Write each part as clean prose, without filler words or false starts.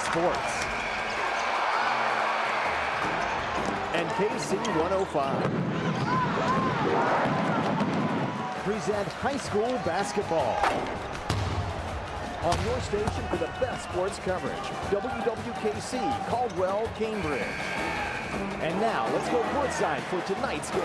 Sports and KC 105 present high school basketball on your station for the best sports coverage, WWKC, Caldwell, Cambridge. And now let's go courtside for tonight's game.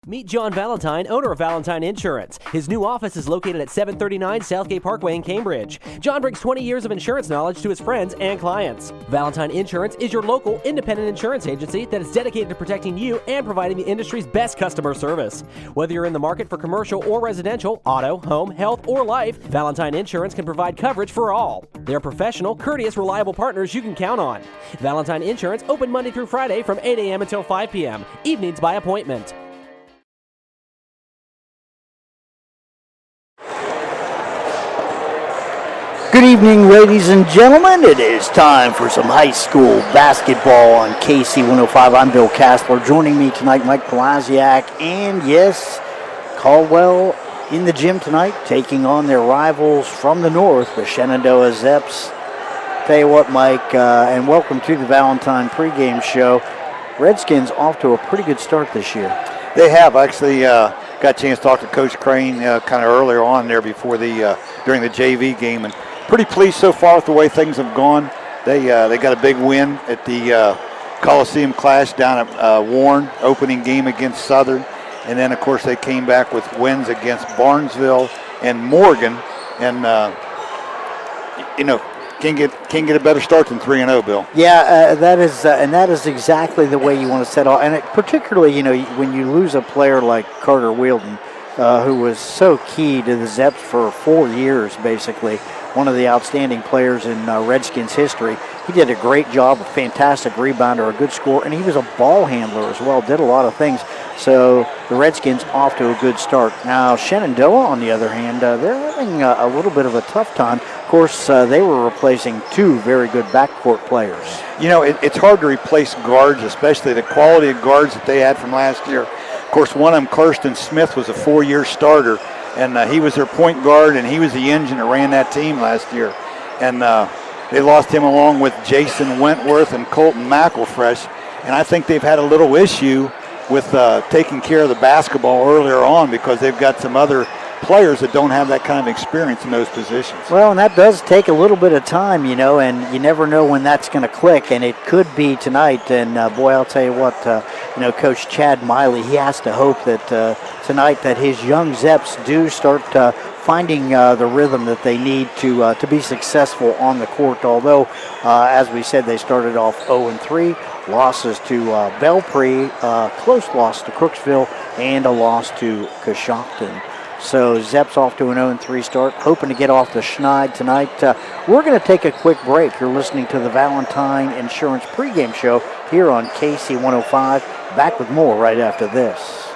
Meet John Valentine, owner of Valentine Insurance. His new office is located at 739 Southgate Parkway in Cambridge. John brings 20 years of insurance knowledge to his friends and clients. Valentine Insurance is your local independent insurance agency that is dedicated to protecting you and providing the industry's best customer service. Whether you're in the market for commercial or residential, auto, home, health, or life, Valentine Insurance can provide coverage for all. They're professional, courteous, reliable partners you can count on. Valentine Insurance open Monday through Friday from 8 a.m. until 5 p.m. Evenings by appointment. Good evening, ladies and gentlemen. It is time for some high school basketball on KC 105. I'm Bill Castler. Joining me tonight, Mike Palaziak, and yes, Caldwell in the gym tonight, taking on their rivals from the north, the Shenandoah Zeps. Tell you what, Mike, and welcome to the Valentine pregame show. Redskins off to a pretty good start this year. They have actually got a chance to talk to Coach Crane kind of earlier on there before during the JV game, and pretty pleased so far with the way things have gone. They got a big win at the Coliseum Clash down at Warren, opening game against Southern, and then of course they came back with wins against Barnesville and Morgan, and can't get a better start than 3-0, Bill. Yeah, that is exactly the way you want to set off, and particularly when you lose a player like Carter Wielden, who was so key to the Zeps for 4 years, basically. One of the outstanding players in Redskins history. He did a great job, a fantastic rebounder, a good scorer, and he was a ball handler as well, did a lot of things. So the Redskins off to a good start. Now, Shenandoah, on the other hand, they're having a little bit of a tough time. Of course, they were replacing two very good backcourt players. It's hard to replace guards, especially the quality of guards that they had from last year. Of course, one of them, Kirsten Smith, was a 4-year starter. And he was their point guard, and he was the engine that ran that team last year. And they lost him along with Jason Wentworth and Colton McElfresh. And I think they've had a little issue with taking care of the basketball earlier on because they've got some other players that don't have that kind of experience in those positions. Well, and that does take a little bit of time, and you never know when that's going to click, and it could be tonight. And boy, I'll tell you what, Coach Chad Miley, he has to hope that tonight that his young Zeps do start finding the rhythm that they need to be successful on the court. Although, as we said, they started off 0-3, losses to Belpre, close loss to Crooksville, and a loss to Coshocton. So Zeps off to an 0-3 start, hoping to get off the schneid tonight. We're going to take a quick break. You're listening to the Valentine Insurance pregame show here on KC 105. Back with more right after this.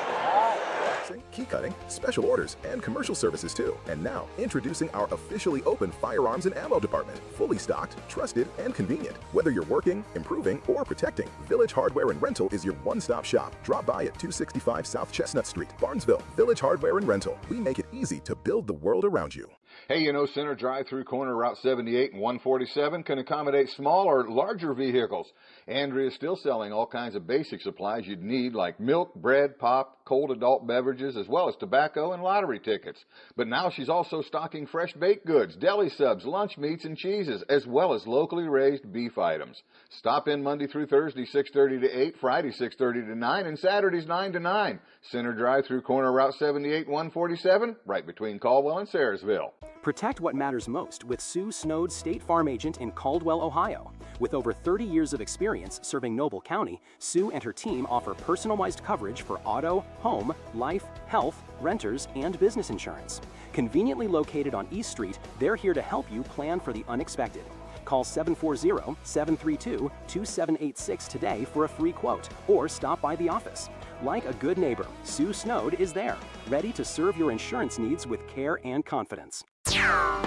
Key cutting, special orders, and commercial services too. And now, introducing our officially open firearms and ammo department. Fully stocked, trusted, and convenient. Whether you're working, improving, or protecting, Village Hardware and Rental is your one-stop shop. Drop by at 265 South Chestnut Street, Barnesville. Village Hardware and Rental. We make it easy to build the world around you. Hey, Center Drive-Through corner Route 78 and 147 can accommodate small or larger vehicles. Andrea is still selling all kinds of basic supplies you'd need like milk, bread, pop, cold adult beverages, as well as tobacco and lottery tickets. But now she's also stocking fresh baked goods, deli subs, lunch meats, and cheeses, as well as locally raised beef items. Stop in Monday through Thursday, 6:30 to 8, Friday, 6:30 to 9, and Saturdays, 9 to 9. Center Drive-Through corner Route 78, 147, right between Caldwell and Sayersville. Protect what matters most with Sue Snowd, State Farm Agent in Caldwell, Ohio. With over 30 years of experience serving Noble County, Sue and her team offer personalized coverage for auto, home, life, health, renters, and business insurance. Conveniently located on East Street, they're here to help you plan for the unexpected. Call 740-732-2786 today for a free quote, or stop by the office. Like a good neighbor, Sue Snowd is there, ready to serve your insurance needs with care and confidence.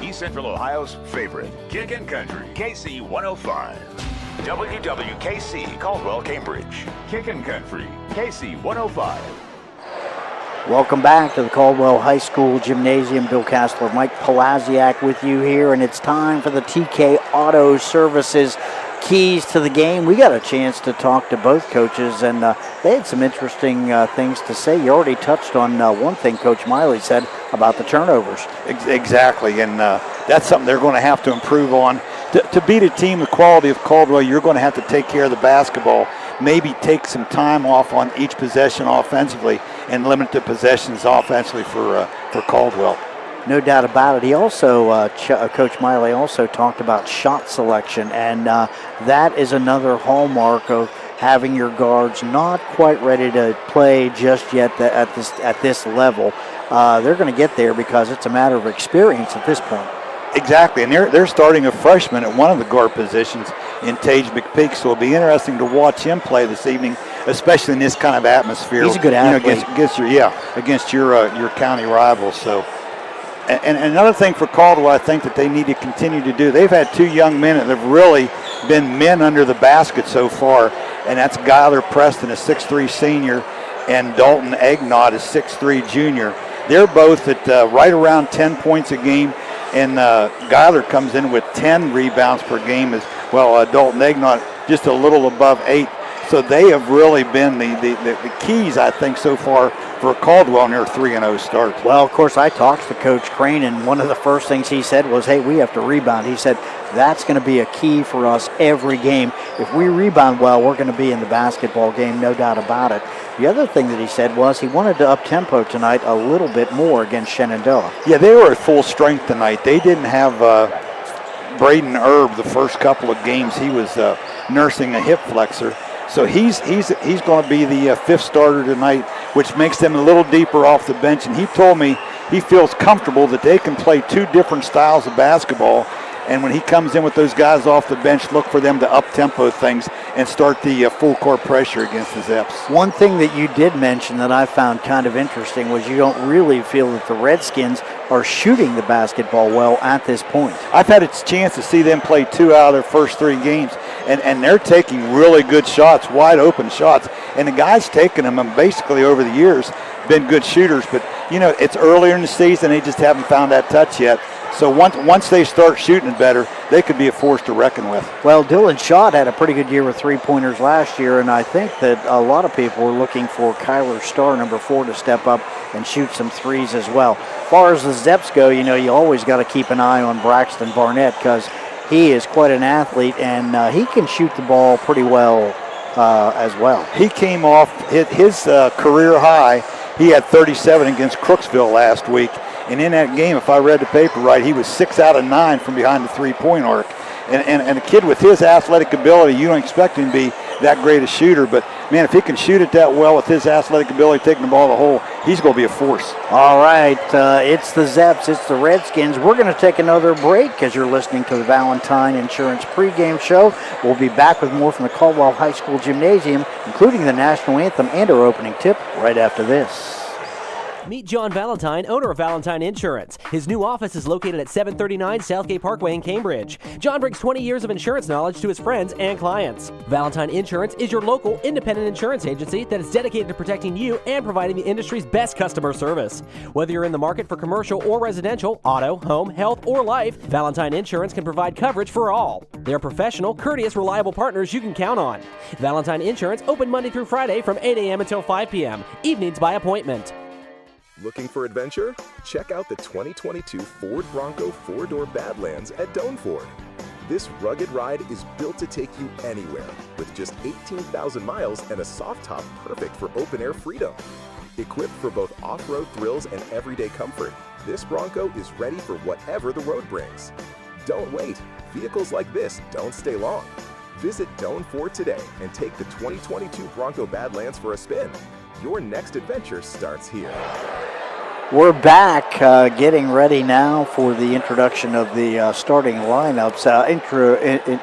East Central Ohio's favorite, Kickin' Country, KC 105. WWKC, Caldwell, Cambridge. Kickin' Country, KC 105. Welcome back to the Caldwell High School Gymnasium. Bill Castler, Mike Palaziak with you here, and it's time for the TK Auto Services keys to the game. We got a chance to talk to both coaches, and they had some interesting things to say. You already touched on one thing Coach Miley said about the turnovers. Exactly, and that's something they're going to have to improve on. To beat a team the quality of Caldwell, you're going to have to take care of the basketball. Maybe take some time off on each possession offensively and limit the possessions offensively for Caldwell. No doubt about it. He also, Coach Miley also talked about shot selection, and that is another hallmark of having your guards not quite ready to play just yet at this level. They're going to get there because it's a matter of experience at this point. Exactly, and they're starting a freshman at one of the guard positions in Tage McPeak, so it'll be interesting to watch him play this evening, especially in this kind of atmosphere. He's a good athlete. Against your county rivals. So, and another thing for Caldwell, I think that they need to continue to do. They've had two young men that have really been men under the basket so far, and that's Gyler Preston, a 6'3" senior, and Dalton Egnott, a 6'3" junior. They're both at right around 10 points a game. And Gyler comes in with 10 rebounds per game as well. Dalton Egnott just a little above 8. So they have really been the keys, I think, so far for Caldwell in their 3-0 start. Well, of course, I talked to Coach Crane, and one of the first things he said was, hey, we have to rebound. He said, that's going to be a key for us every game. If we rebound well, we're going to be in the basketball game, no doubt about it. The other thing that he said was he wanted to up-tempo tonight a little bit more against Shenandoah. Yeah, they were at full strength tonight. They didn't have Braden Erb the first couple of games. He was nursing a hip flexor. So he's going to be the fifth starter tonight, which makes them a little deeper off the bench. And he told me he feels comfortable that they can play two different styles of basketball. And when he comes in with those guys off the bench, look for them to up-tempo things and start the full-court pressure against the Zeps. One thing that you did mention that I found kind of interesting was you don't really feel that the Redskins are shooting the basketball well at this point. I've had a chance to see them play 2 out of their first 3 games, and they're taking really good shots, wide-open shots. And the guys taking them have basically over the years been good shooters. But, you know, it's earlier in the season. They just haven't found that touch yet. So once they start shooting it better, they could be a force to reckon with. Well, Dylan Schott had a pretty good year with 3-pointers last year, and I think that a lot of people were looking for Kyler Starr, number 4, to step up and shoot some threes as well. As far as the Zeps go, you know, you always got to keep an eye on Braxton Barnett because he is quite an athlete, and he can shoot the ball pretty well as well. He came off his career high. He had 37 against Crooksville last week. And in that game, if I read the paper right, he was 6 out of 9 from behind the three-point arc. And a kid with his athletic ability, you don't expect him to be that great a shooter. But, man, if he can shoot it that well with his athletic ability, taking the ball to the hole, he's going to be a force. All right, it's the Zeps, it's the Redskins. We're going to take another break as you're listening to the Valentine Insurance pregame show. We'll be back with more from the Caldwell High School Gymnasium, including the national anthem and our opening tip right after this. Meet John Valentine, owner of Valentine Insurance. His new office is located at 739 Southgate Parkway in Cambridge. John brings 20 years of insurance knowledge to his friends and clients. Valentine Insurance is your local independent insurance agency that is dedicated to protecting you and providing the industry's best customer service. Whether you're in the market for commercial or residential, auto, home, health, or life, Valentine Insurance can provide coverage for all. They're professional, courteous, reliable partners you can count on. Valentine Insurance open Monday through Friday from 8 a.m. until 5 p.m. Evenings by appointment. Looking for adventure? Check out the 2022 Ford Bronco 4-door Badlands at Doane Ford. This rugged ride is built to take you anywhere with just 18,000 miles and a soft top perfect for open-air freedom. Equipped for both off-road thrills and everyday comfort, this Bronco is ready for whatever the road brings. Don't wait. Vehicles like this don't stay long. Visit Doane Ford today and take the 2022 Bronco Badlands for a spin. Your next adventure starts here. We're back getting ready now for the introduction of the starting lineups.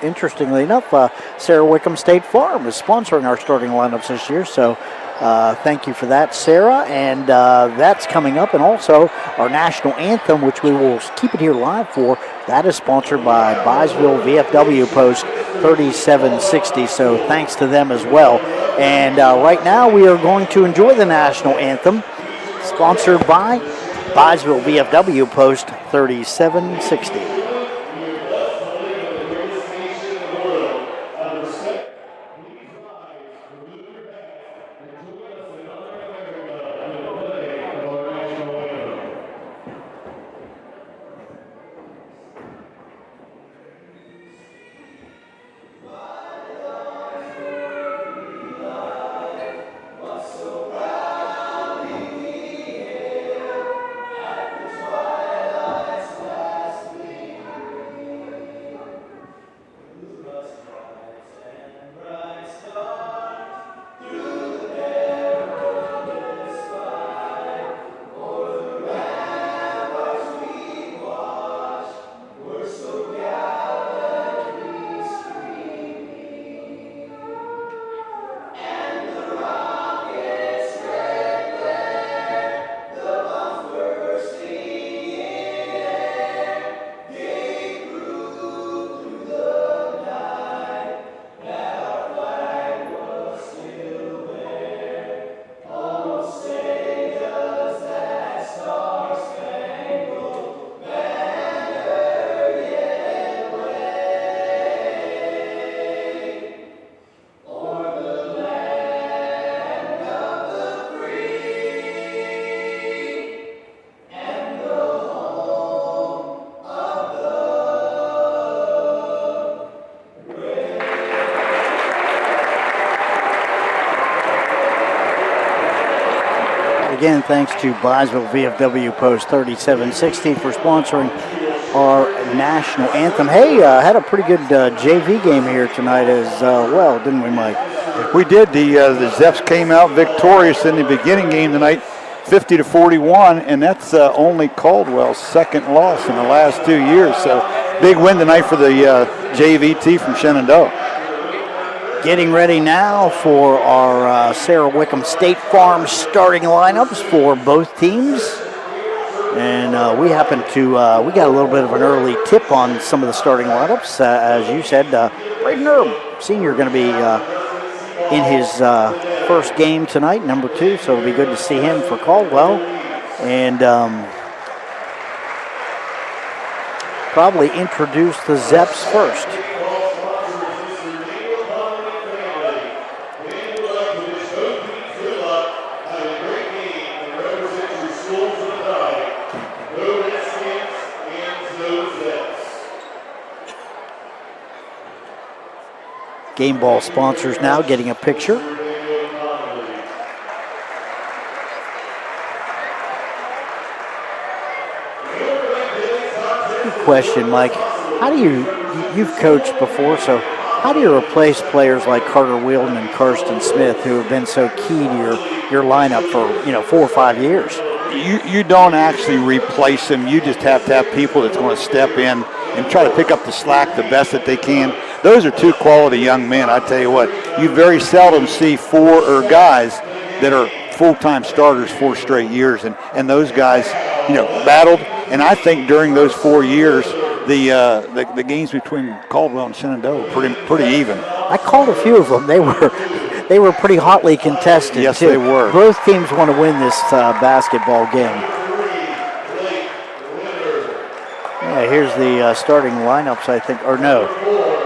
Interestingly enough, Sarah Wickham State Farm is sponsoring our starting lineups this year, so thank you for that, Sarah. And that's coming up. And also our national anthem, which we will keep it here live for, that is sponsored by Byesville VFW Post 3760, so thanks to them as well. And right now we are going to enjoy the national anthem Sponsored by Byesville VFW Post 3760. Again, thanks to Byesville VFW Post 3760 for sponsoring our national anthem. Hey, had a pretty good JV game here tonight as well, didn't we, Mike? We did. The Zeps came out victorious in the beginning game tonight, 50-41, and that's only Caldwell's second loss in the last 2 years. So big win tonight for the JVT from Shenandoah. Getting ready now for our Sarah Wickham State Farm starting lineups for both teams. And we happen to, we got a little bit of an early tip on some of the starting lineups. As you said, Braden Erb, senior, going to be in his first game tonight, number 2. So it'll be good to see him for Caldwell. And probably introduce the Zeps first. Game ball sponsors now getting a picture. Good question, Mike. How do you've coached before, so how do you replace players like Carter Wheeldon and Karsten Smith who have been so key to your lineup for 4 or 5 years? You don't actually replace them. You just have to have people that's going to step in and try to pick up the slack the best that they can. Those are 2 quality young men. I tell you what, you very seldom see 4 guys that are full-time starters 4 straight years, and those guys, battled. And I think during those 4 years, the games between Caldwell and Shenandoah were pretty even. I called a few of them. They were pretty hotly contested. Yes, too. they were. Both teams want to win this basketball game. Yeah, here's the starting lineups, I think. Or no,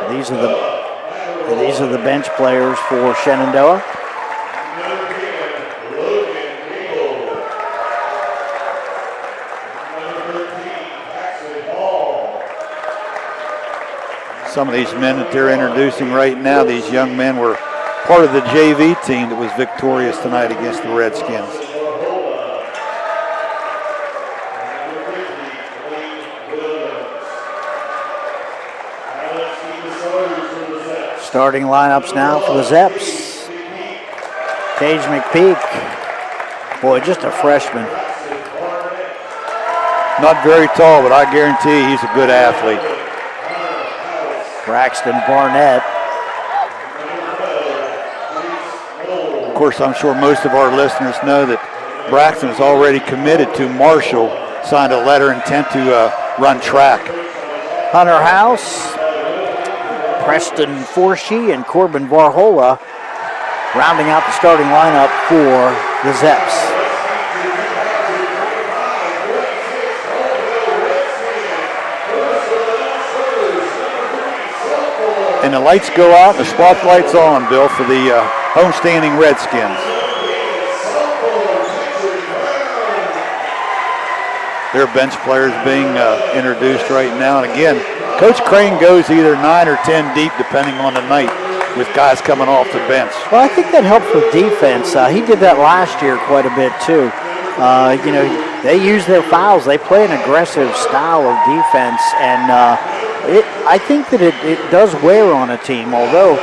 these are the bench players for Shenandoah. Some of these men that they're introducing right now, these young men were part of the JV team that was victorious tonight against the Redskins. Starting lineups now for the Zeps. Paige McPeak. Boy, just a freshman. Not very tall, but I guarantee he's a good athlete. Braxton Barnett. Of course, I'm sure most of our listeners know that Braxton is already committed to Marshall, signed a letter of intent to run track. Hunter House, Preston Forshee, and Corbin Varhola rounding out the starting lineup for the Zeps. And the lights go out, the spotlight's on, Bill, for the homestanding Redskins. Their bench players being introduced right now. And again, Coach Crane goes either 9 or 10 deep, depending on the night, with guys coming off the bench. Well, I think that helps with defense. He did that last year quite a bit, too. You know, they use their fouls. They play an aggressive style of defense, and I think that it does wear on a team, although,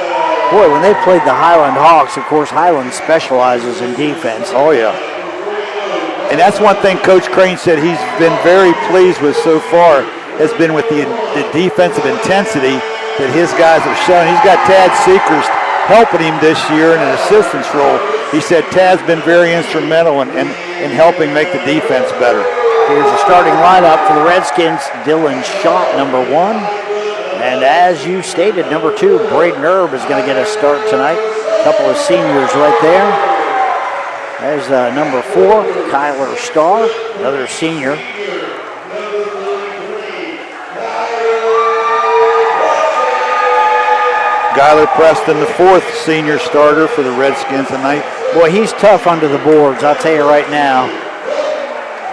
boy, when they played the Highland Hawks, of course, Highland specializes in defense. Oh, yeah. And that's one thing Coach Crane said he's been very pleased with so far, has been with the defensive intensity that his guys have shown. He's got Tad Seekers helping him this year in an assistance role. He said Tad's been very instrumental in helping make the defense better. Here's the starting lineup for the Redskins. Dylan Schott, number 1. And as you stated, number 2, Braden Erb is going to get a start tonight. A couple of seniors right there. There's number 4, Kyler Starr, another senior. Skyler Preston, the 4th senior starter for the Redskins tonight. Boy, he's tough under the boards, I'll tell you right now.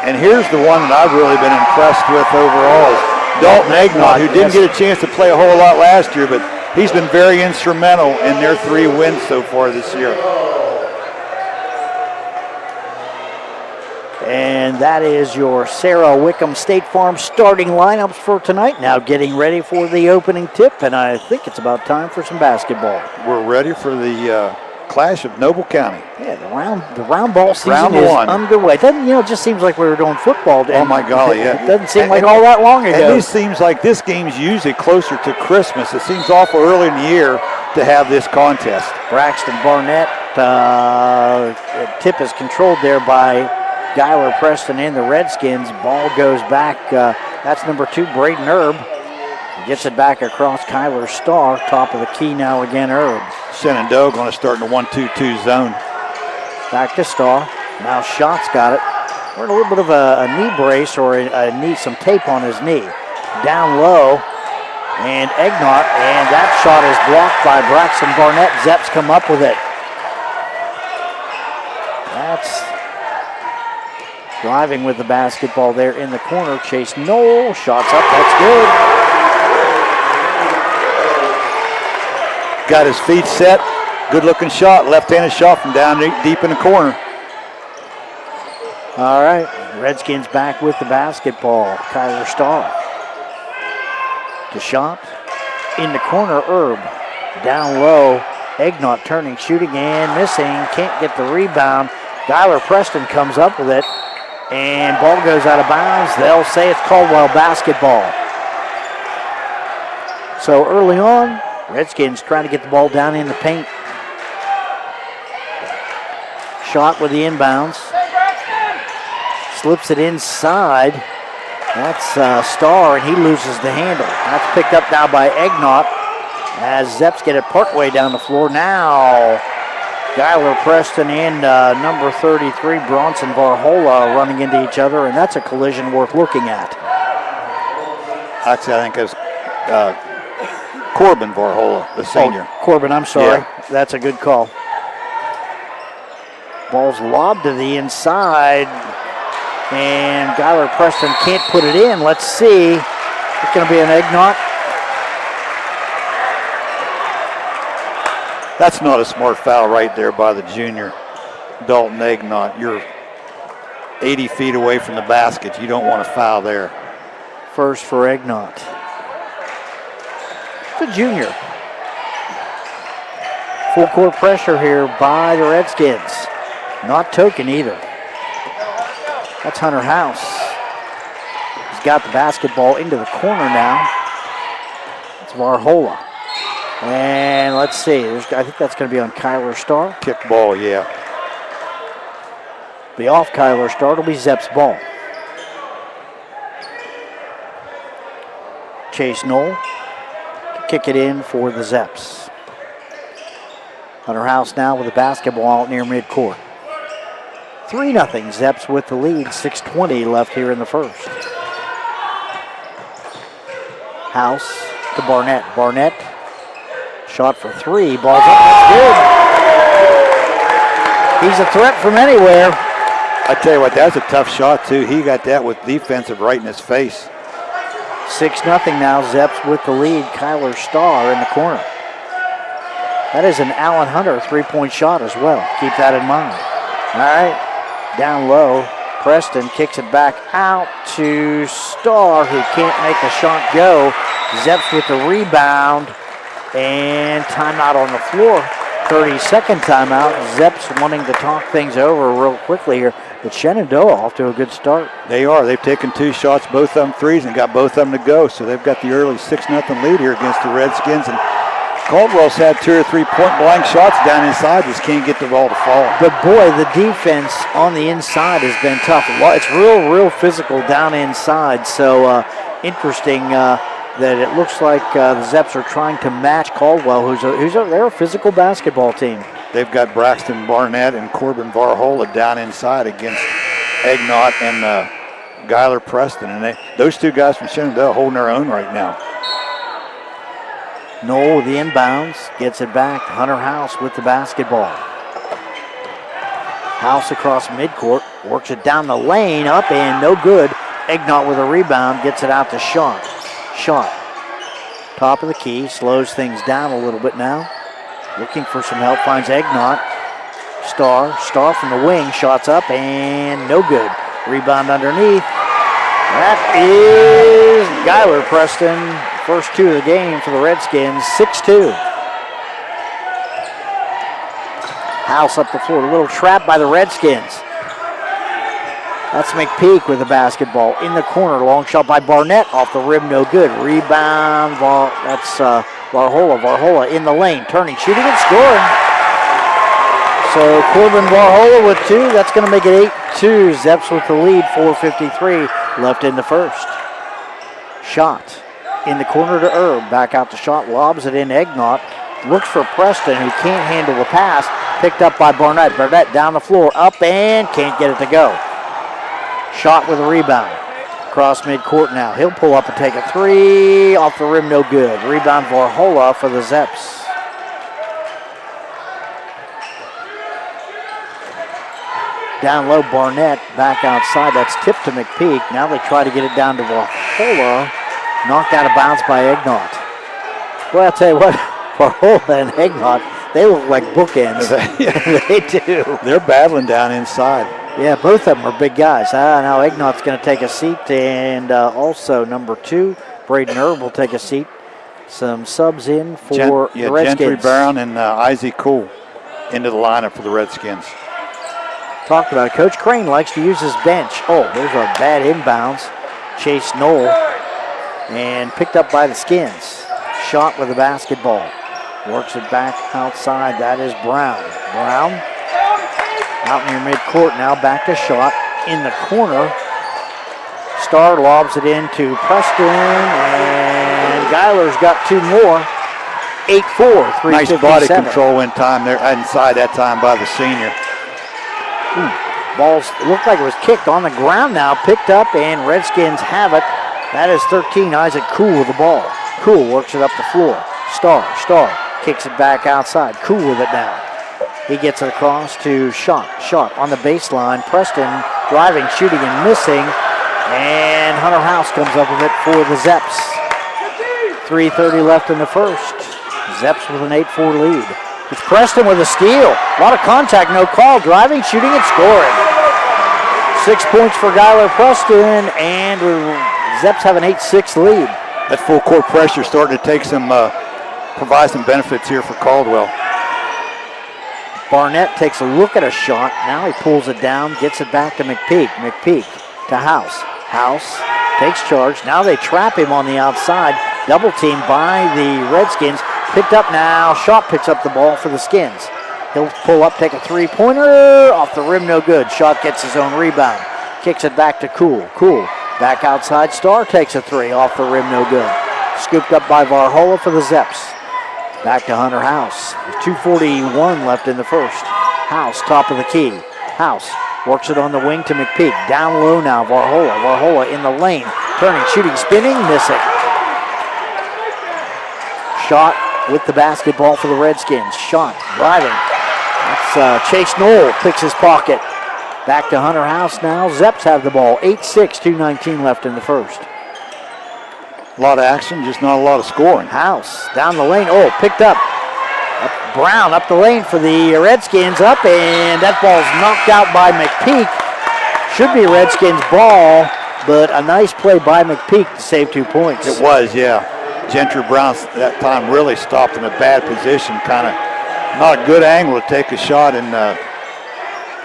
And here's the one that I've really been impressed with overall is Dalton Agnott, who didn't get a chance to play a whole lot last year, but he's been very instrumental in their 3 wins so far this year. And that is your Sarah Wickham State Farm starting lineups for tonight. Now getting ready for the opening tip, and I think it's about time for some basketball. We're ready for the clash of Noble County. Yeah, the round ball season Round is one. underway. It doesn't, it just seems like we were doing football. Oh my golly, yeah. It doesn't seem like all that long ago. And it seems like this game's usually closer to Christmas. It seems awful early in the year to have this contest. Braxton Barnett, tip is controlled there by Skyler Preston and the Redskins. Ball goes back. That's number 2, Braden Erb. Gets it back across Kyler Starr. Top of the key now again, Erb. Shenandoah going to start in the 1-2-2 zone. Back to Starr. Now Schott's got it. Wearing a little bit of a knee brace or some tape on his knee. Down low. And Agnott. And that shot is blocked by Braxton Barnett. Zeps come up with it. That's driving with the basketball there in the corner. Chase Knoll, shots up, that's good. Got his feet set, good looking shot, left-handed shot from down deep in the corner. All right, Redskins back with the basketball. Kyler Starr. To shot, in the corner, Erb. Down low, Agnott turning, shooting and missing, can't get the rebound. Skyler Preston comes up with it. And ball goes out of bounds. They'll say it's Caldwell basketball. So early on, Redskins trying to get the ball down in the paint. Shot with the inbounds. Slips it inside. That's Starr, and he loses the handle. That's picked up now by Agnott as Zeps get it partway down the floor. Now Skyler Preston and number 33, Bronson Varhola, running into each other, and that's a collision worth looking at. Actually, I think it's Corbin Varhola, the senior. Oh, Corbin, I'm sorry. Yeah. That's a good call. Ball's lobbed to the inside, and Skyler Preston can't put it in. Let's see. It's going to be an Agnott. That's not a smart foul right there by the junior, Dalton Agnott. You're 80 feet away from the basket. You don't want to foul there. First for Agnott. The junior. Full court pressure here by the Redskins. Not token either. That's Hunter House. He's got the basketball into the corner now. It's Varhola. And let's see, I think that's going to be on Kyler Starr. Kick ball, yeah. Be off Kyler Starr, it'll be Zeps' ball. Chase Knoll to kick it in for the Zeps. Hunter House now with the basketball out near midcourt. 3-0, Zeps with the lead, 6:20 left here in the first. House to Barnett. Barnett Shot for three. Ball's up. That's good. He's a threat from anywhere. I tell you what, that's a tough shot, too. He got that with defensive right in his face. 6-0 now. Zeps with the lead. Kyler Starr in the corner. That is an Allen Hunter three-point shot as well. Keep that in mind. All right. Down low. Preston kicks it back out to Starr, who can't make the shot go. Zeps with the rebound. And timeout on the floor. 30-second timeout. Zeps wanting to talk things over real quickly here. But Shenandoah off to a good start. They are. They've taken two shots, both of them threes, and got both of them to go. So they've got the early 6-0 lead here against the Redskins. And Caldwell's had 2 or 3 point-blank shots down inside. Just can't get the ball to fall. But boy, the defense on the inside has been tough. It's real physical down inside. So interesting that it looks like the Zeps are trying to match Caldwell, they're a physical basketball team. They've got Braxton Barnett and Corbin Varhola down inside against Egnott and Guyler Preston. And those two guys from Shenandoah holding their own right now. Knoll with the inbounds, gets it back. Hunter House with the basketball. House across midcourt, works it down the lane, up and no good. Egnott with a rebound, gets it out to Shot. Top of the key, slows things down a little bit now. Looking for some help, finds Egnott. Starr from the wing, shots up and no good. Rebound underneath. That is Guyler Preston. First two of the game for the Redskins, 6-2. House up the floor, a little trap by the Redskins. That's McPeak with the basketball in the corner. Long shot by Barnett, off the rim, no good. Rebound, that's Varhola. Varhola in the lane, turning, shooting, and scoring. So Corbin Varhola with 2. That's going to make it 8-2. Zeps with the lead, 4:53 left in the first. Shot in the corner to Erb. Back out to Shot, lobs it in. Egnott looks for Preston, who can't handle the pass. Picked up by Barnett. Barnett down the floor, up and can't get it to go. Shot with a rebound. Cross midcourt now. He'll pull up and take a 3. Off the rim, no good. Rebound Varhola for the Zeps. Down low, Barnett back outside. That's tipped to McPeak. Now they try to get it down to Varhola. Knocked out of bounds by Egnott. Well, I'll tell you what, Varhola and Egnott, they look like bookends. They do. They're battling down inside. Yeah, both of them are big guys. Now Egnott's going to take a seat, and also number 2, Braden Erb will take a seat. Some subs in for the Redskins. Gentry Brown and Isaac Cool into the lineup for the Redskins. Talked about it. Coach Crane likes to use his bench. Oh, there's a bad inbounds. Chase Knoll, and picked up by the Skins. Shot with the basketball. Works it back outside. That is Brown. Brown out near midcourt now. Back to Shot in the corner. Starr lobs it into Preston, and Guyler's got 2 more. 8-4, 3:57. Nice body control in time there inside that time by the senior. Balls looked like it was kicked on the ground now. Picked up, and Redskins have it. That is 13. Isaac Cool with the ball. Cool works it up the floor. Starr kicks it back outside. Cool with it now. He gets it across to Shot on the baseline. Preston driving, shooting, and missing. And Hunter House comes up with it for the Zeps. 3:30 left in the first. Zeps with an 8-4 lead. It's Preston with a steal. A lot of contact, no call. Driving, shooting, and scoring. 6 points for Guyler Preston, and Zeps have an 8-6 lead. That full court pressure starting to take provide some benefits here for Caldwell. Barnett takes a look at a shot. Now he pulls it down, gets it back to McPeak. McPeak to House. House takes charge. Now they trap him on the outside. Double team by the Redskins. Picked up now. Shot picks up the ball for the Skins. He'll pull up, take a 3-pointer. Off the rim, no good. Shot gets his own rebound. Kicks it back to Cool. Cool back outside. Starr takes a 3. Off the rim, no good. Scooped up by Varhola for the Zeps. Back to Hunter House. 2:41 left in the first. House, top of the key. House works it on the wing to McPeak. Down low now, Varhola. Varhola in the lane. Turning, shooting, spinning, missing. Shot with the basketball for the Redskins. Shot, driving. That's Chase Knoll picks his pocket. Back to Hunter House now. Zeps have the ball. 8-6, 2:19 left in the first. A lot of action, just not a lot of scoring. House down the lane. Oh, picked up. Brown up the lane for the Redskins. Up, and that ball's knocked out by McPeak. Should be Redskins ball, but a nice play by McPeak to save 2 points. It was, yeah. Gentry Brown that time really stopped in a bad position, kind of not a good angle to take a shot, and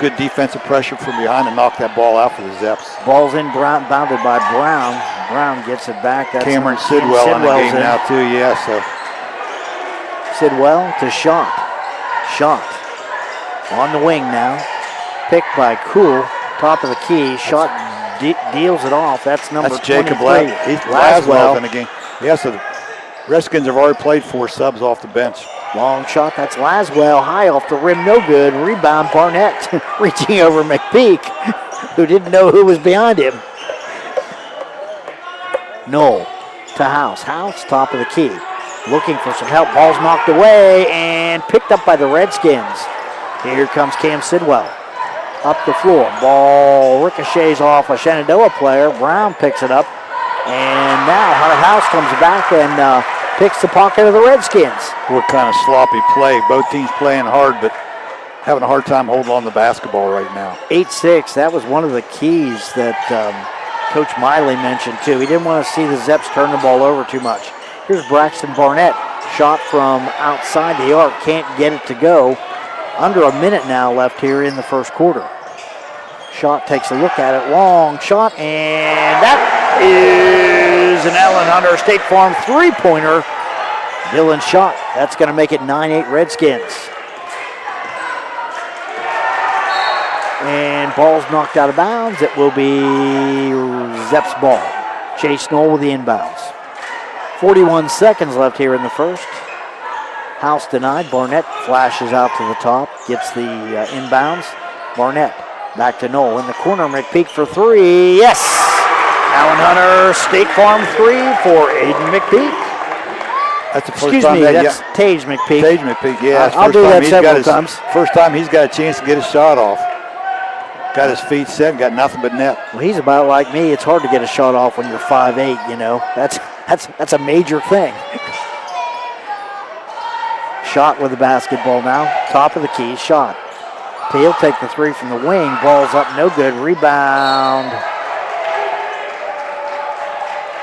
good defensive pressure from behind to knock that ball out for the Zeps. Ball's in, Brown, bounded by Brown. Brown gets it back. That's Cameron Sidwell in the game now too, yeah. So Sidwell to Shot. Shot on the wing now. Picked by Cool, top of the key. Shot deals it off. That's number 23. Jacob Laswell in the game. Yeah, so the Redskins have already played 4 subs off the bench. Long shot, that's Laswell, high off the rim, no good. Rebound, Barnett reaching over McPeak, who didn't know who was behind him. Knoll to House. House, top of the key. Looking for some help. Ball's knocked away and picked up by the Redskins. Here comes Cam Sidwell. Up the floor. Ball ricochets off a Shenandoah player. Brown picks it up. And now Hunter House comes back and picks the pocket of the Redskins. What kind of sloppy play. Both teams playing hard, but having a hard time holding on to the basketball right now. 8-6. That was one of the keys that Coach Miley mentioned, too. He didn't want to see the Zeps turn the ball over too much. Here's Braxton Barnett. Shot from outside the arc. Can't get it to go. Under a minute now left here in the first quarter. Shot takes a look at it. Long shot, and that is an Allen Hunter State Farm three-pointer. Dylan Shot. That's going to make it 9-8 Redskins. And ball's knocked out of bounds. It will be Zeps ball. Chase Knoll with the inbounds. 41 seconds left here in the first. House denied. Barnett flashes out to the top. Gets the inbounds. Barnett back to Knoll in the corner. McPeak for three. Yes! Allen Hunter State Farm three for Aiden McPeek. That's the first time that's Tage McPeak. Tage McPeak, yeah. I'll do that several times. First time he's got a chance to get a shot off. Got his feet set, got nothing but net. Well, he's about like me. It's hard to get a shot off when you're 5'8", you know. That's a major thing. Shot with the basketball now. Top of the key, shot. He'll take the three from the wing. Ball's up, no good. Rebound.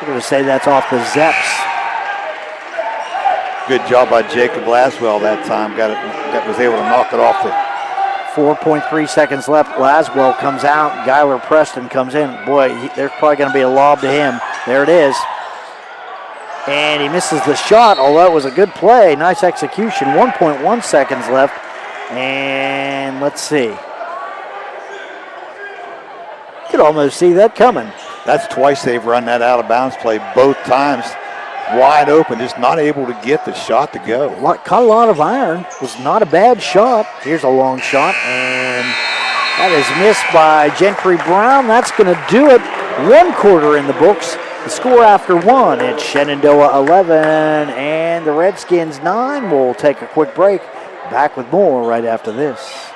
We're going to say that's off the Zeps. Good job by Jacob Laswell that time. Was able to knock it off the 4.3 seconds left. Laswell comes out. Gyler Preston comes in. Boy, there's probably going to be a lob to him. There it is. And he misses the shot, although it was a good play. Nice execution. 1.1 seconds left. And let's see. You could almost see that coming. That's twice they've run that out of bounds play, both times. Wide open, just not able to get the shot to go. Caught a lot of iron. Was not a bad shot. Here's a long shot, and that is missed by Gentry Brown. That's going to do it. 1 quarter in the books. The score after one, it's Shenandoah 11 and the Redskins 9. We'll take a quick break. Back with more right after this.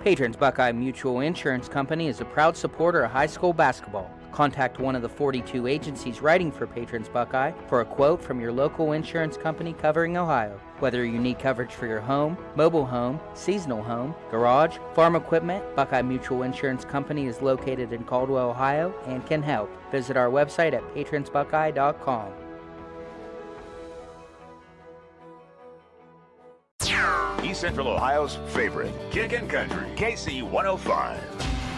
Patrons Buckeye Mutual Insurance Company is a proud supporter of high school basketball. Contact one of the 42 agencies writing for Patrons Buckeye for a quote from your local insurance company covering Ohio. Whether you need coverage for your home, mobile home, seasonal home, garage, farm equipment, Buckeye Mutual Insurance Company is located in Caldwell, Ohio, and can help. Visit our website at patronsbuckeye.com. East Central Ohio's favorite, Kickin' Country, KC 105.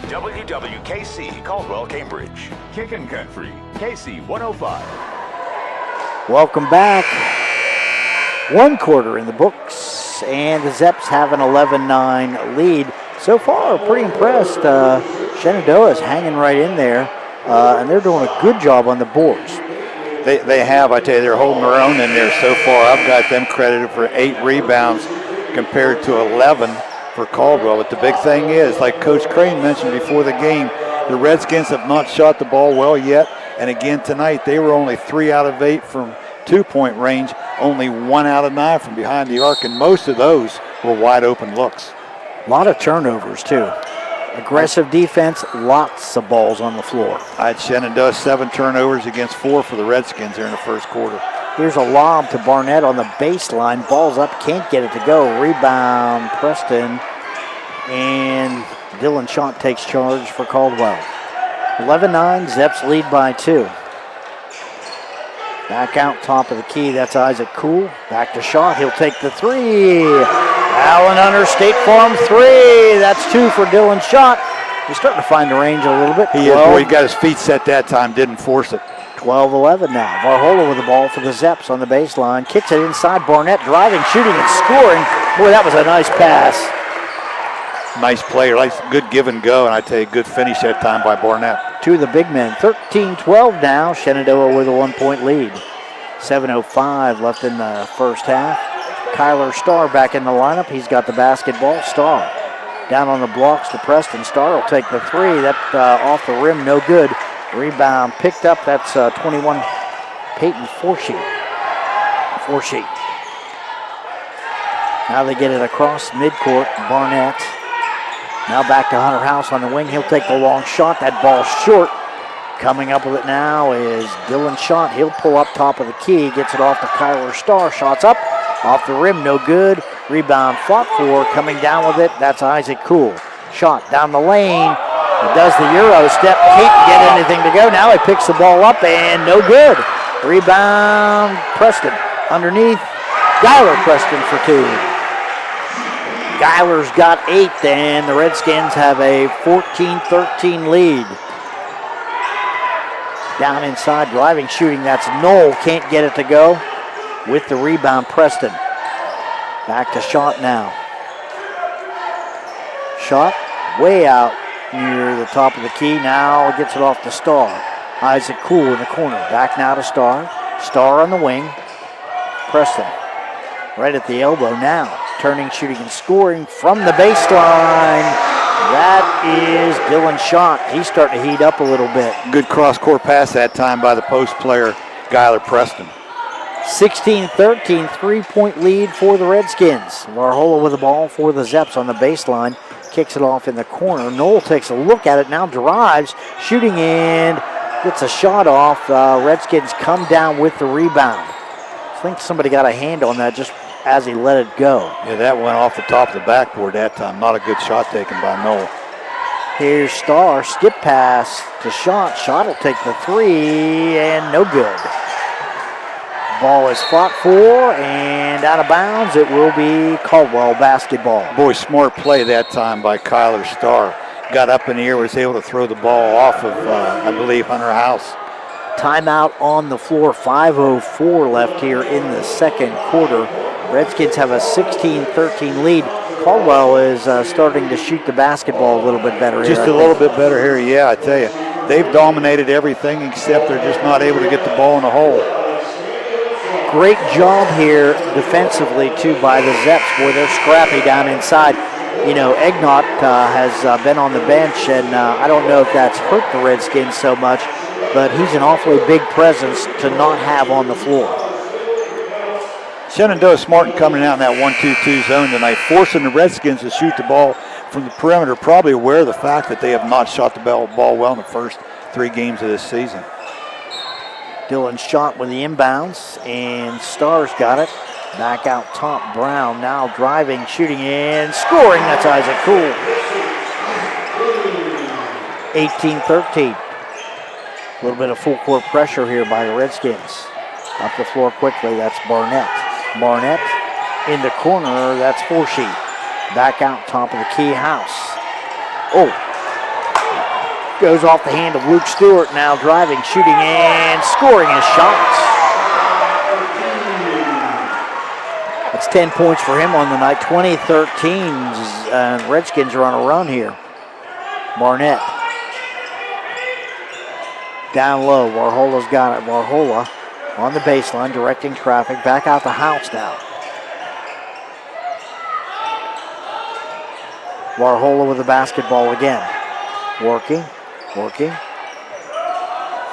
WWKC, Caldwell, Cambridge. Kickin' Country, KC 105. Welcome back. 1 quarter in the books, and the Zeps have an 11-9 lead. So far, pretty impressed. Shenandoah is hanging right in there, and they're doing a good job on the boards. They have, I tell you, they're holding their own in there so far. I've got them credited for 8 rebounds compared to 11 for Caldwell. But the big thing is, like Coach Crane mentioned before the game, the Redskins have not shot the ball well yet. And again tonight, they were only 3 out of 8 from two-point range, only 1 out of 9 from behind the arc, and most of those were wide open looks. A lot of turnovers, too. Aggressive defense, lots of balls on the floor. I had Shenandoah 7 turnovers against 4 for the Redskins there in the first quarter. Here's a lob to Barnett on the baseline. Ball's up, can't get it to go. Rebound, Preston. And Dylan Schott takes charge for Caldwell. 11-9, Zeps lead by 2. Back out top of the key, that's Isaac Cool. Back to Schott, he'll take the 3. Allen Hunter, State Farm 3. That's 2 for Dylan Schott. He's starting to find the range a little bit. He is, boy, he got his feet set that time, didn't force it. 12-11 now. Varhola with the ball for the Zeps on the baseline. Kicks it inside. Barnett driving, shooting, and scoring. Boy, that was a nice pass. Nice player, like good give and go, and I tell you, good finish that time by Barnett. To the big men. 13-12 now. Shenandoah with a 1-point lead. 7:05 left in the first half. Kyler Starr back in the lineup. He's got the basketball. Starr down on the blocks to Preston. Starr will take the 3. That off the rim, no good. Rebound picked up. That's 21, Peyton Forsheet. Now they get it across midcourt. Barnett. Now back to Hunter House on the wing. He'll take the long shot. That ball short. Coming up with it now is Dylan Schott. He'll pull up top of the key. Gets it off to Kyler Starr. Shots up. Off the rim. No good. Rebound fought for. Coming down with it. That's Isaac Cool. Shot down the lane. He does the Euro step. Can't get anything to go. Now he picks the ball up and no good. Rebound Preston. Underneath. Geiler Preston for 2. Geiler's got 8, and the Redskins have a 14-13 lead. Down inside, driving, shooting. That's Knoll. Can't get it to go. With the rebound, Preston. Back to Schott now. Schott way out near the top of the key. Now gets it off to Starr. Isaac Cool in the corner. Back now to Starr. Starr on the wing. Preston right at the elbow now. Turning, shooting, and scoring from the baseline. That is Dylan Schott. He's starting to heat up a little bit. Good cross-court pass that time by the post player, Geiler Preston. 16-13, 3-point lead for the Redskins. Varhola with the ball for the Zeps on the baseline. Kicks it off in the corner. Knoll takes a look at it, now drives, shooting, and gets a shot off. Redskins come down with the rebound. I think somebody got a hand on that just as he let it go. Yeah, that went off the top of the backboard that time. Not a good shot taken by Knoll. Here's Starr, skip pass to Schott. Schott will take the 3, and no good. Ball is fought for, and out of bounds. It will be Caldwell basketball. Boy, smart play that time by Kyler Starr. Got up in the air, was able to throw the ball off of, I believe, Hunter House. Timeout on the floor. 5:04 left here in the second quarter. Redskins have a 16-13 lead. Caldwell is starting to shoot the basketball a little bit better here. Just a little bit better here, yeah, I tell you. They've dominated everything except they're just not able to get the ball in the hole. Great job here defensively, too, by the Zeps. Boy, they're scrappy down inside. You know, Egnott has been on the bench, and I don't know if that's hurt the Redskins so much, but he's an awfully big presence to not have on the floor. Shenandoah smart in coming out in that 1-2-2 zone tonight, forcing the Redskins to shoot the ball from the perimeter, probably aware of the fact that they have not shot the ball well in the first 3 games of this season. Dylan Schott with the inbounds, and Starr's got it. Back out top, Brown now driving, shooting, and scoring. That's Isaac Cool. 18-13. A little bit of full court pressure here by the Redskins. Up the floor quickly, that's Barnett. Barnett in the corner, that's Forsheet. Back out top of the key, House. Oh. Goes off the hand of Luke Stewart, now driving, shooting, and scoring his shots. That's 10 points for him on the night. 20-13. Redskins are on a run here. Barnett. Down low, Varhola's got it. Varhola on the baseline, directing traffic. Back out the House now. Varhola with the basketball again. Working.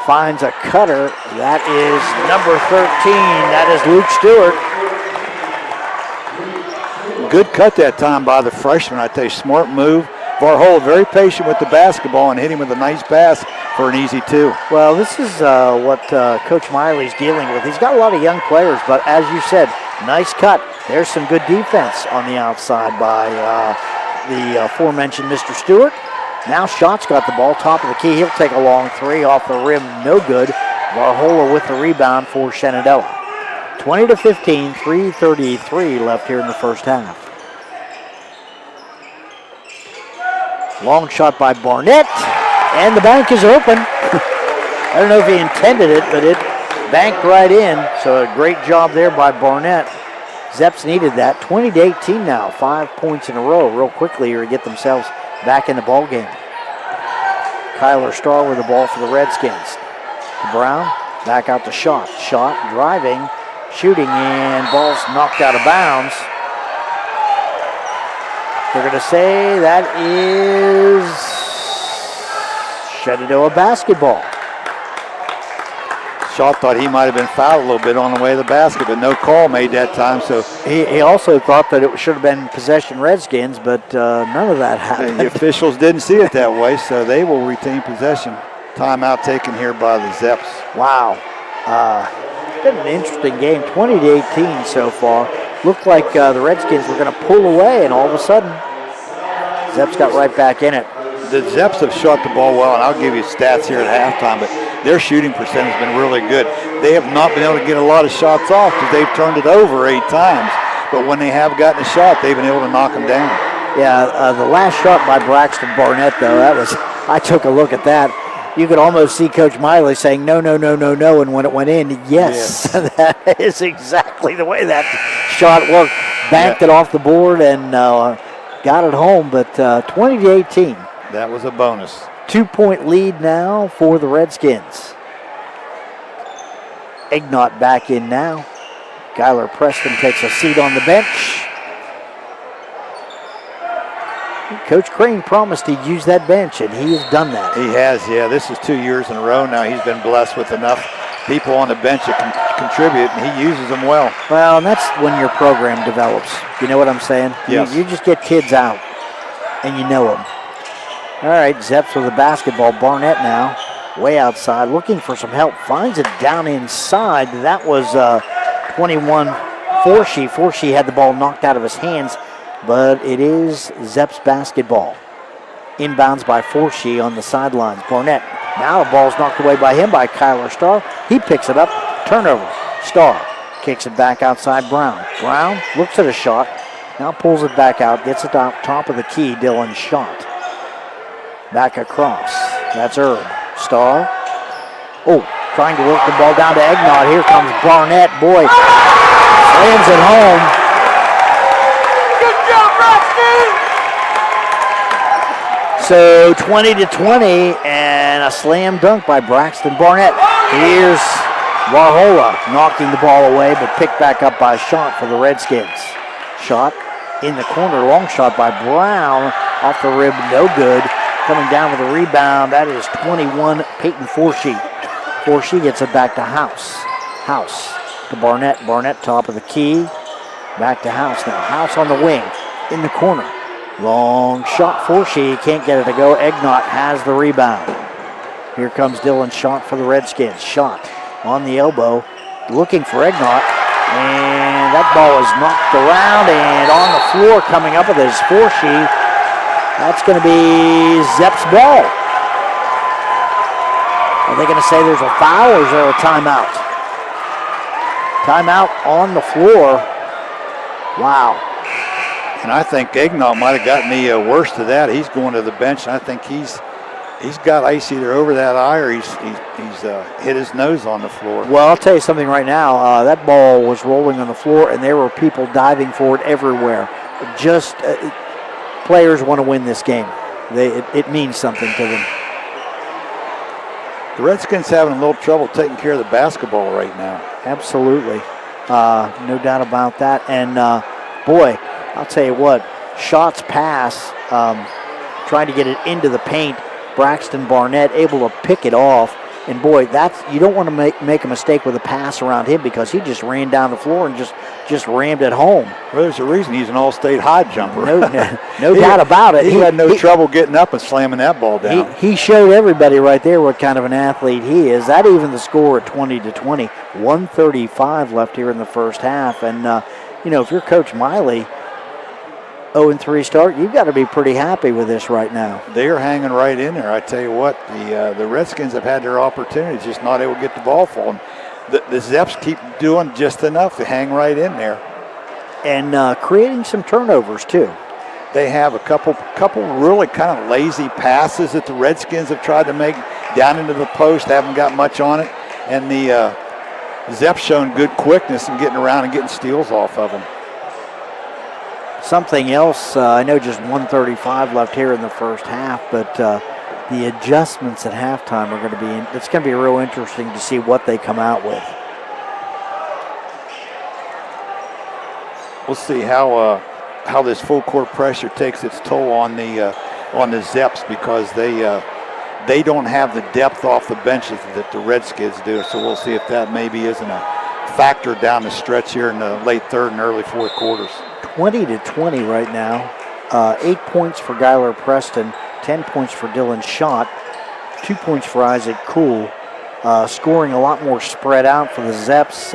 finds a cutter. That is number 13. That is Luke Stewart. Good cut that time by the freshman. I tell you, smart move. Varhola very patient with the basketball and hit him with a nice pass for an easy 2. Well, this is what Coach Miley's dealing with. He's got a lot of young players, but as you said, nice cut. There's some good defense on the outside by the aforementioned Mr. Stewart. Now Schott's got the ball, top of the key. He'll take a long 3 off the rim, no good. Varhola with the rebound for Shenandoah. 20-15, 3:33 left here in the first half. Long shot by Barnett, and the bank is open. I don't know if he intended it, but it banked right in, so a great job there by Barnett. Zeps needed that. 20-18 now, 5 points in a row real quickly here to get themselves back in the ball game. Kyler Starr with the ball for the Redskins. To Brown, back out to Schott. Schott driving, shooting, and ball's knocked out of bounds. They're going to say that is Shenandoah basketball. Schott thought he might have been fouled a little bit on the way to the basket, but no call made that time. So he also thought that it should have been possession Redskins, but none of that happened. The officials didn't see it that way, so they will retain possession. Timeout taken here by the Zeps. Wow. It's been an interesting game, 20-18 so far. Looked like the Redskins were going to pull away, and all of a sudden, Zeps got right back in it. The Zeps have shot the ball well, and I'll give you stats here at halftime, but their shooting percentage has been really good. They have not been able to get a lot of shots off because they've turned it over 8 times. But when they have gotten a shot, they've been able to knock them down. Yeah, the last shot by Braxton Barnett, though, I took a look at that. You could almost see Coach Miley saying, no, no, no, no, no, and when it went in, yes. That is exactly the way that shot worked. Banked it off the board and got it home, but 20-18. That was a bonus. 2-point lead now for the Redskins. Ignot back in now. Skylar Preston takes a seat on the bench. Coach Crane promised he'd use that bench, and he has done that. He has, yeah. This is 2 years in a row now. He's been blessed with enough people on the bench that can contribute, and he uses them well. Well, and that's when your program develops. You know what I'm saying? Yes. You just get kids out, and you know them. All right, Zeps with the basketball. Barnett now, way outside, looking for some help. Finds it down inside. That was 21 Forshee. Forshee had the ball knocked out of his hands, but it is Zeps basketball. Inbounds by Forshee on the sidelines. Barnett, now the ball's knocked away by him by Kyler Starr. He picks it up, turnover. Starr kicks it back outside Brown. Brown looks at a shot, now pulls it back out, gets it out top of the key. Dylan Schott. Back across. That's Herb. Starr. Oh, trying to work the ball down to Egnott. Here comes Barnett. Boy, slams it home. Good job, Braxton! So 20-20 and a slam dunk by Braxton Barnett. Here's Varhola knocking the ball away, but picked back up by Schott for the Redskins. Schott in the corner. Long shot by Brown. Off the rib, no good. Coming down with a rebound, that is 21, Peyton Forshee. Forshee gets it back to House. House to Barnett. Barnett top of the key. Back to House now. House on the wing, in the corner. Long shot, Forshee can't get it to go. Egnott has the rebound. Here comes Dylan Schott for the Redskins. Schott on the elbow, looking for Egnott. And that ball is knocked around and on the floor coming up with it is Forshee. That's going to be Zeps' ball. Are they going to say there's a foul or is there a timeout? Timeout on the floor. Wow. And I think Egnott might have gotten the worst of that. He's going to the bench, and I think he's got ice either over that eye or he's hit his nose on the floor. Well, I'll tell you something right now. That ball was rolling on the floor, and there were people diving for it everywhere. Just... players want to win this game. It means something to them. The Redskins having a little trouble taking care of the basketball right now. Absolutely. No doubt about that. And, boy, I'll tell you what, Schott's pass, trying to get it into the paint, Braxton Barnett able to pick it off, And boy, you don't want to make a mistake with a pass around him because he just ran down the floor and just rammed it home. Well, there's a reason he's an all-state high jumper. No doubt about it. He had no trouble getting up and slamming that ball down. He showed everybody right there what kind of an athlete he is. That even the score at 20-20. 1:35 left here in the first half. And, if you're Coach Miley, 0-3 start, you've got to be pretty happy with this right now. They're hanging right in there. I tell you what, the Redskins have had their opportunities, just not able to get the ball falling. The Zeps keep doing just enough to hang right in there. And creating some turnovers, too. They have a couple really kind of lazy passes that the Redskins have tried to make down into the post, haven't got much on it. And the Zeps showing good quickness and getting around and getting steals off of them. Something else, I know just 1:35 left here in the first half, but the adjustments at halftime are going to be, it's going to be real interesting to see what they come out with. We'll see how this full court pressure takes its toll on the Zeps, because they don't have the depth off the benches that the Redskins do. So we'll see if that maybe isn't a factor down the stretch here in the late third and early fourth quarters. 20-20 right now. 8 points for Gyler Preston, 10 points for Dylan Schott, 2 points for Isaac Kuhl. Scoring a lot more spread out for the Zeps.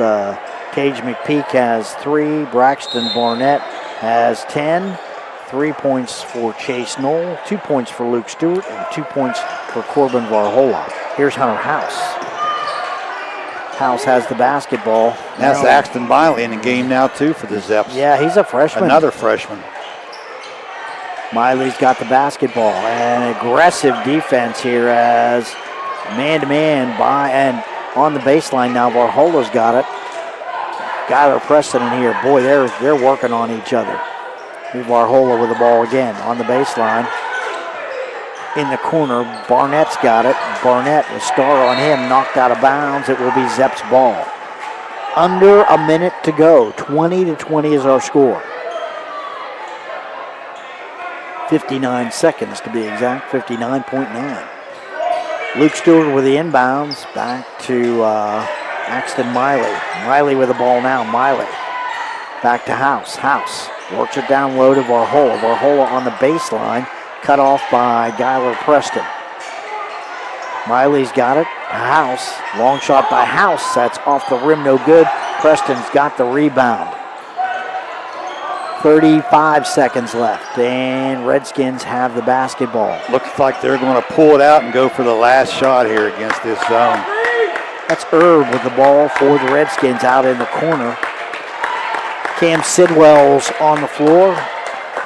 Cage McPeak has 3, Braxton Barnett has 10, 3 points for Chase Knoll, 2 points for Luke Stewart, and 2 points for Corbin Varhola. Here's Hunter House. House has the basketball. That's Axton Miley in the game now, too, for the Zeps. Yeah, he's a freshman. Another freshman. Miley's got the basketball. And aggressive defense here as man-to-man and on the baseline now. Varhola's got it. Gyler Preston in here. Boy, they're working on each other. Here's Varhola with the ball again on the baseline. In the corner, Barnett's got it. Barnett, the star on him, knocked out of bounds. It will be Zeps' ball. Under a minute to go. 20-20 is our score. 59 seconds to be exact, 59.9. Luke Stewart with the inbounds. Back to Axton Miley. Miley with the ball now. Miley back to House. House works it down low to Varhola. Varhola on the baseline. Cut off by Gyler Preston. Miley's got it. House. Long shot by House. That's off the rim, no good. Preston's got the rebound. 35 seconds left, and Redskins have the basketball. Looks like they're going to pull it out and go for the last shot here against this zone. That's Erb with the ball for the Redskins out in the corner. Cam Sidwell's on the floor.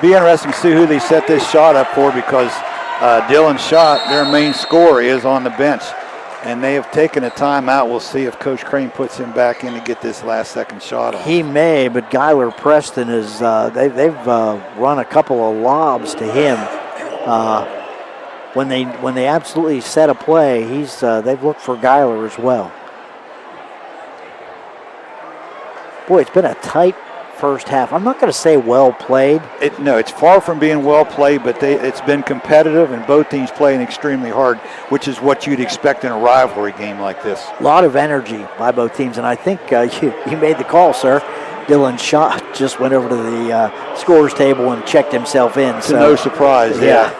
Be interesting to see who they set this shot up for, because Dylan Schott, their main scorer, is on the bench. And they have taken a timeout. We'll see if Coach Crane puts him back in to get this last second shot off. He may, but Gyler Preston is, they've run a couple of lobs to him. When they absolutely set a play, they've looked for Gyler as well. Boy, it's been a tight first half. I'm not going to say well played. No, it's far from being well played, but it's been competitive, and both teams playing extremely hard, which is what you'd expect in a rivalry game like this. A lot of energy by both teams, and I think you made the call, sir. Dylan Schott just went over to the scorer's table and checked himself in. To no surprise, yeah.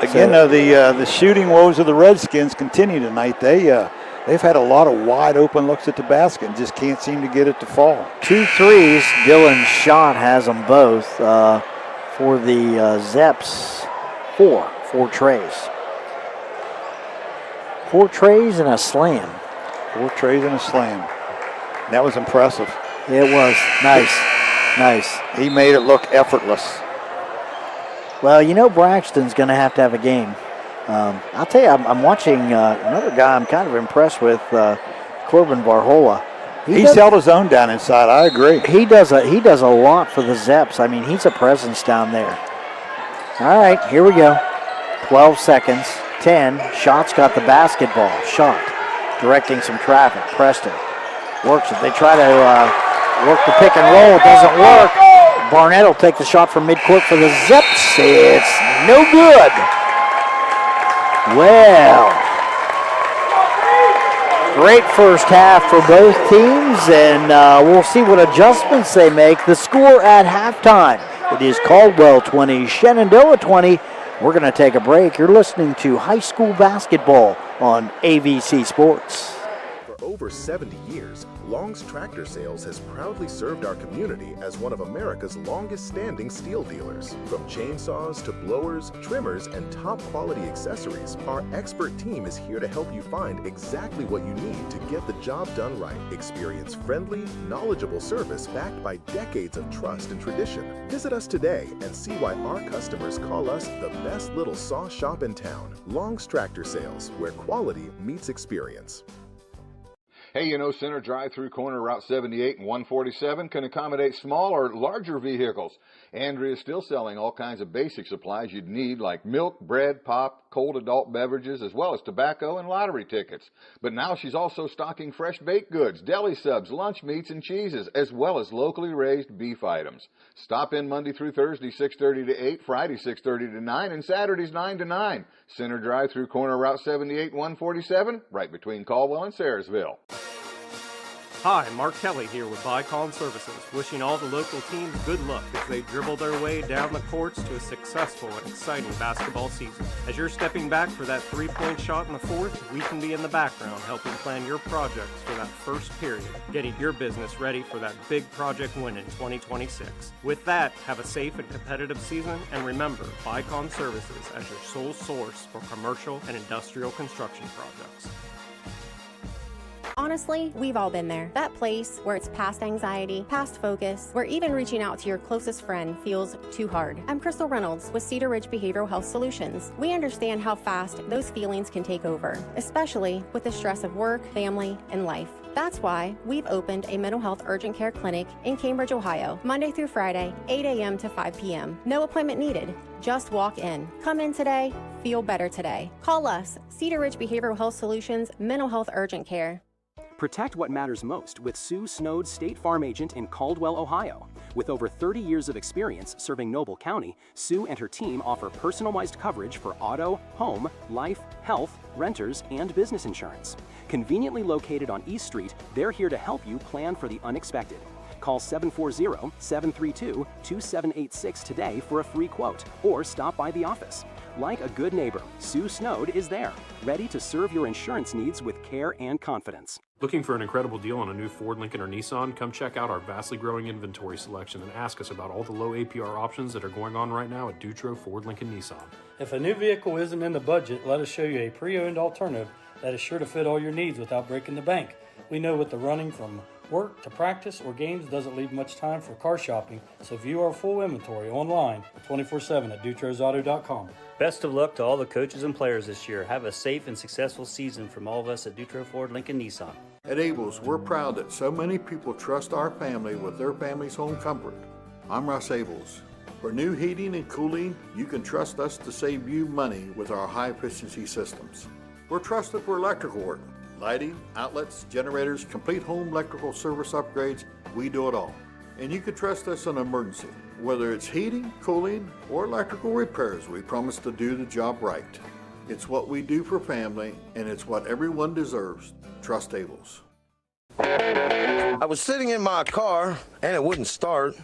Again, the shooting woes of the Redskins continue tonight. They've had a lot of wide open looks at the basket and just can't seem to get it to fall. 2 threes. Dylan Schott has them both. For the Zeps, 4 trays. 4 trays and a slam. 4 trays and a slam. That was impressive. It was. Nice. Nice. He made it look effortless. Well, Braxton's going to have a game. I'll tell you, I'm watching another guy I'm kind of impressed with, Corbin Varhola. He's held his own down inside. I agree. He does a lot for the Zeps. I mean, he's a presence down there. All right, here we go. 12 seconds. 10. Schott's got the basketball. Schott directing some traffic. Preston works it. They try to work the pick and roll. It doesn't work. Barnett will take the shot from midcourt for the Zeps. It's no good. Well, great first half for both teams, and we'll see what adjustments they make. The score at halftime, it is Caldwell 20, Shenandoah 20. We're going to take a break. You're listening to high school basketball on AVC Sports. For over 70 years, Long's Tractor Sales has proudly served our community as one of America's longest-standing steel dealers. From chainsaws to blowers, trimmers, and top-quality accessories, our expert team is here to help you find exactly what you need to get the job done right. Experience friendly, knowledgeable service backed by decades of trust and tradition. Visit us today and see why our customers call us the best little saw shop in town. Long's Tractor Sales, where quality meets experience. Hey, you know, center drive-through corner Route 78 and 147 can accommodate small or larger vehicles. Andrea is still selling all kinds of basic supplies you'd need like milk, bread, pop, cold adult beverages, as well as tobacco and lottery tickets. But now she's also stocking fresh baked goods, deli subs, lunch meats, and cheeses, as well as locally raised beef items. Stop in Monday through Thursday, 6:30 to 8, Friday, 6:30 to 9, and Saturdays, 9 to 9. Center drive-through corner Route 78 and 147, right between Caldwell and Sayersville. Hi, Mark Kelly here with Vicon Services, wishing all the local teams good luck as they dribble their way down the courts to a successful and exciting basketball season. As you're stepping back for that three-point shot in the fourth, we can be in the background helping plan your projects for that first period, getting your business ready for that big project win in 2026. With that, have a safe and competitive season, and remember Vicon Services as your sole source for commercial and industrial construction projects. Honestly, we've all been there. That place where it's past anxiety, past focus, where even reaching out to your closest friend feels too hard. I'm Crystal Reynolds with Cedar Ridge Behavioral Health Solutions. We understand how fast those feelings can take over, especially with the stress of work, family, and life. That's why we've opened a mental health urgent care clinic in Cambridge, Ohio, Monday through Friday, 8 a.m. to 5 p.m. No appointment needed. Just walk in. Come in today. Feel better today. Call us, Cedar Ridge Behavioral Health Solutions Mental Health Urgent Care. Protect what matters most with Sue Snowd, State Farm Agent in Caldwell, Ohio. With over 30 years of experience serving Noble County, Sue and her team offer personalized coverage for auto, home, life, health, renters, and business insurance. Conveniently located on East Street, they're here to help you plan for the unexpected. Call 740-732-2786 today for a free quote, or stop by the office. Like a good neighbor, Sue Snowd is there, ready to serve your insurance needs with care and confidence. Looking for an incredible deal on a new Ford, Lincoln, or Nissan? Come check out our vastly growing inventory selection and ask us about all the low APR options that are going on right now at Dutro Ford, Lincoln, Nissan. If a new vehicle isn't in the budget, let us show you a pre-owned alternative that is sure to fit all your needs without breaking the bank. We know with the running from work to practice or games doesn't leave much time for car shopping, so view our full inventory online 24/7 at dutrosauto.com. Best of luck to all the coaches and players this year. Have a safe and successful season from all of us at Dutro Ford, Lincoln, Nissan. At Abel's, we're proud that so many people trust our family with their family's home comfort. I'm Russ Abels. For new heating and cooling, you can trust us to save you money with our high-efficiency systems. We're trusted for electrical work, lighting, outlets, generators, complete home electrical service upgrades. We do it all. And you can trust us in an emergency. Whether it's heating, cooling, or electrical repairs, we promise to do the job right. It's what we do for family, and it's what everyone deserves. Trust Abels. I was sitting in my car, and it wouldn't start.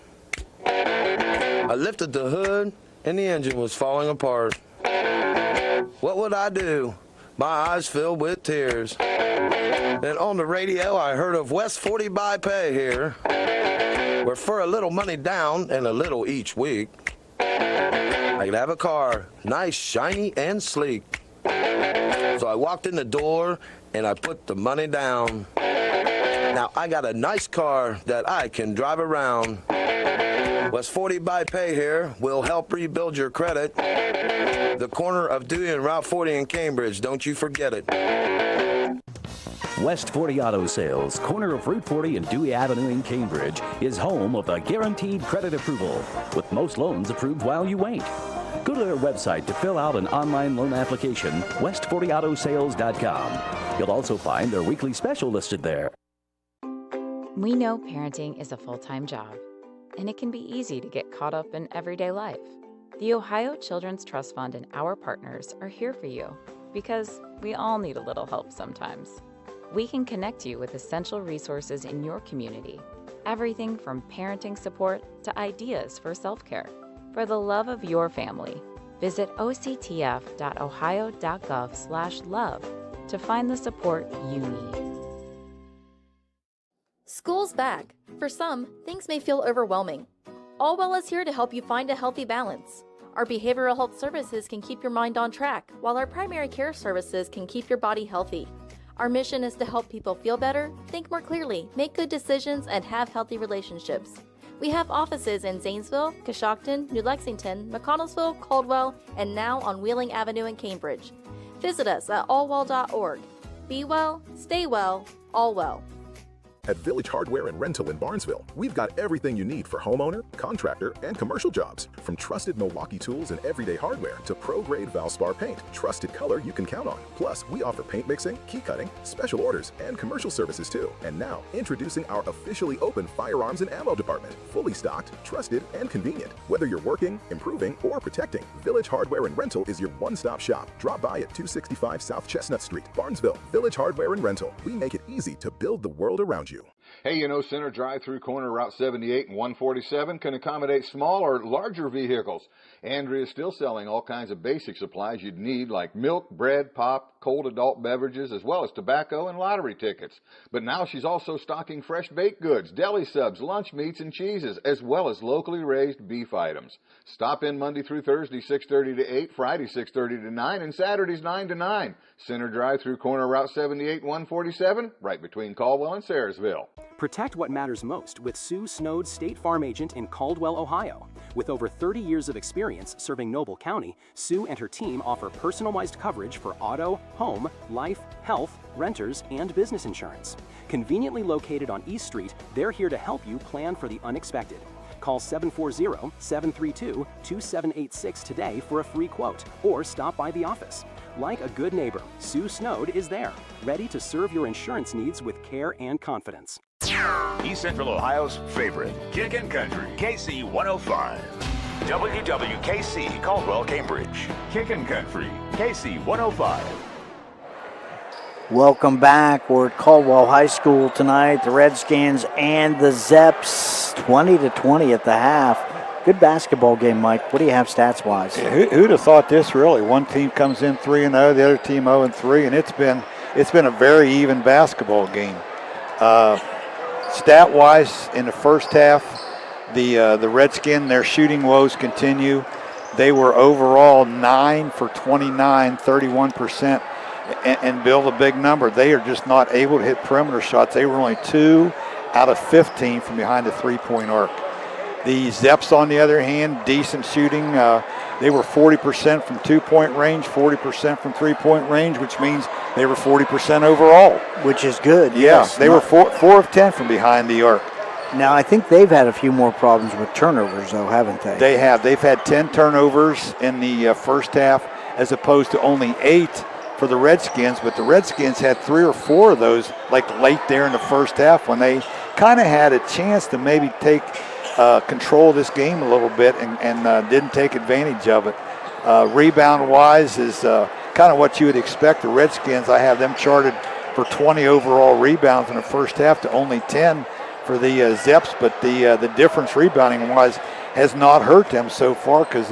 I lifted the hood, and the engine was falling apart. What would I do? My eyes filled with tears. Then on the radio, I heard of West 40 by Pay here, where for a little money down and a little each week, I could have a car, nice, shiny, and sleek. So I walked in the door and I put the money down. Now I got a nice car that I can drive around. West 40 by Pay here will help rebuild your credit. The corner of Dewey and Route 40 in Cambridge, don't you forget it. West 40 Auto Sales, corner of Route 40 and Dewey Avenue in Cambridge, is home of the guaranteed credit approval, with most loans approved while you wait. Go to their website to fill out an online loan application, west40autosales.com. You'll also find their weekly special listed there. We know parenting is a full-time job, and it can be easy to get caught up in everyday life. The Ohio Children's Trust Fund and our partners are here for you. because we all need a little help sometimes. We can connect you with essential resources in your community. Everything from parenting support to ideas for self-care. For the love of your family, visit octf.ohio.gov/love to find the support you need. School's back. For some, things may feel overwhelming. Allwell is here to help you find a healthy balance. Our behavioral health services can keep your mind on track, while our primary care services can keep your body healthy. Our mission is to help people feel better, think more clearly, make good decisions, and have healthy relationships. We have offices in Zanesville, Coshocton, New Lexington, McConnellsville, Caldwell, and now on Wheeling Avenue in Cambridge. Visit us at allwell.org. Be well, stay well, all well. At Village Hardware and Rental in Barnesville, we've got everything you need for homeowner, contractor, and commercial jobs. From trusted Milwaukee tools and everyday hardware to pro-grade Valspar paint, trusted color you can count on. Plus, we offer paint mixing, key cutting, special orders, and commercial services too. And now, introducing our officially open firearms and ammo department. Fully stocked, trusted, and convenient. Whether you're working, improving, or protecting, Village Hardware and Rental is your one-stop shop. Drop by at 265 South Chestnut Street, Barnesville. Village Hardware and Rental. We make it easy to build the world around you. Hey, you know, center drive-through corner Route 78 and 147 can accommodate small or larger vehicles. Andrea is still selling all kinds of basic supplies you'd need, like milk, bread, pop, cold adult beverages, as well as tobacco and lottery tickets. But now she's also stocking fresh baked goods, deli subs, lunch meats, and cheeses, as well as locally raised beef items. Stop in Monday through Thursday, 6:30 to 8, Friday, 6:30 to 9, and Saturdays, 9 to 9. Center drive-through corner Route 78 and 147, right between Caldwell and Sayersville. Protect what matters most with Sue Snowd, State Farm Agent in Caldwell, Ohio. With over 30 years of experience serving Noble County, Sue and her team offer personalized coverage for auto, home, life, health, renters, and business insurance. Conveniently located on East Street, they're here to help you plan for the unexpected. Call 740-732-2786 today for a free quote, or stop by the office. Like a good neighbor, Sue Snowd is there, ready to serve your insurance needs with care and confidence. East Central Ohio's favorite, Kickin' Country, KC 105. WWKC, Caldwell, Cambridge. Kickin' Country, KC 105. Welcome back. We're at Caldwell High School tonight. The Redskins and the Zeps, 20-20 at the half. Good basketball game, Mike. What do you have stats-wise? Yeah, who'd have thought this, really? One team comes in 3-0, the other team 0-3, and it's been a very even basketball game. Stat-wise, in the first half, the Redskins, their shooting woes continue. They were overall 9 for 29, 31%. And Bill, a big number. They are just not able to hit perimeter shots. They were only 2 out of 15 from behind the three-point arc. The Zeps, on the other hand, decent shooting. They were 40% from two-point range, 40% from three-point range, which means they were 40% overall. Which is good. Yeah, yes. They were 4 of 10 from behind the arc. Now, I think they've had a few more problems with turnovers, though, haven't they? They have. They've had 10 turnovers in the first half, as opposed to only 8 for the Redskins, but the Redskins had 3 or 4 of those like late there in the first half when they kind of had a chance to maybe take control of this game a little bit and didn't take advantage of it. Rebound-wise is kind of what you would expect. The Redskins, I have them charted for 20 overall rebounds in the first half to only 10 for the Zeps, but the difference rebounding-wise has not hurt them so far because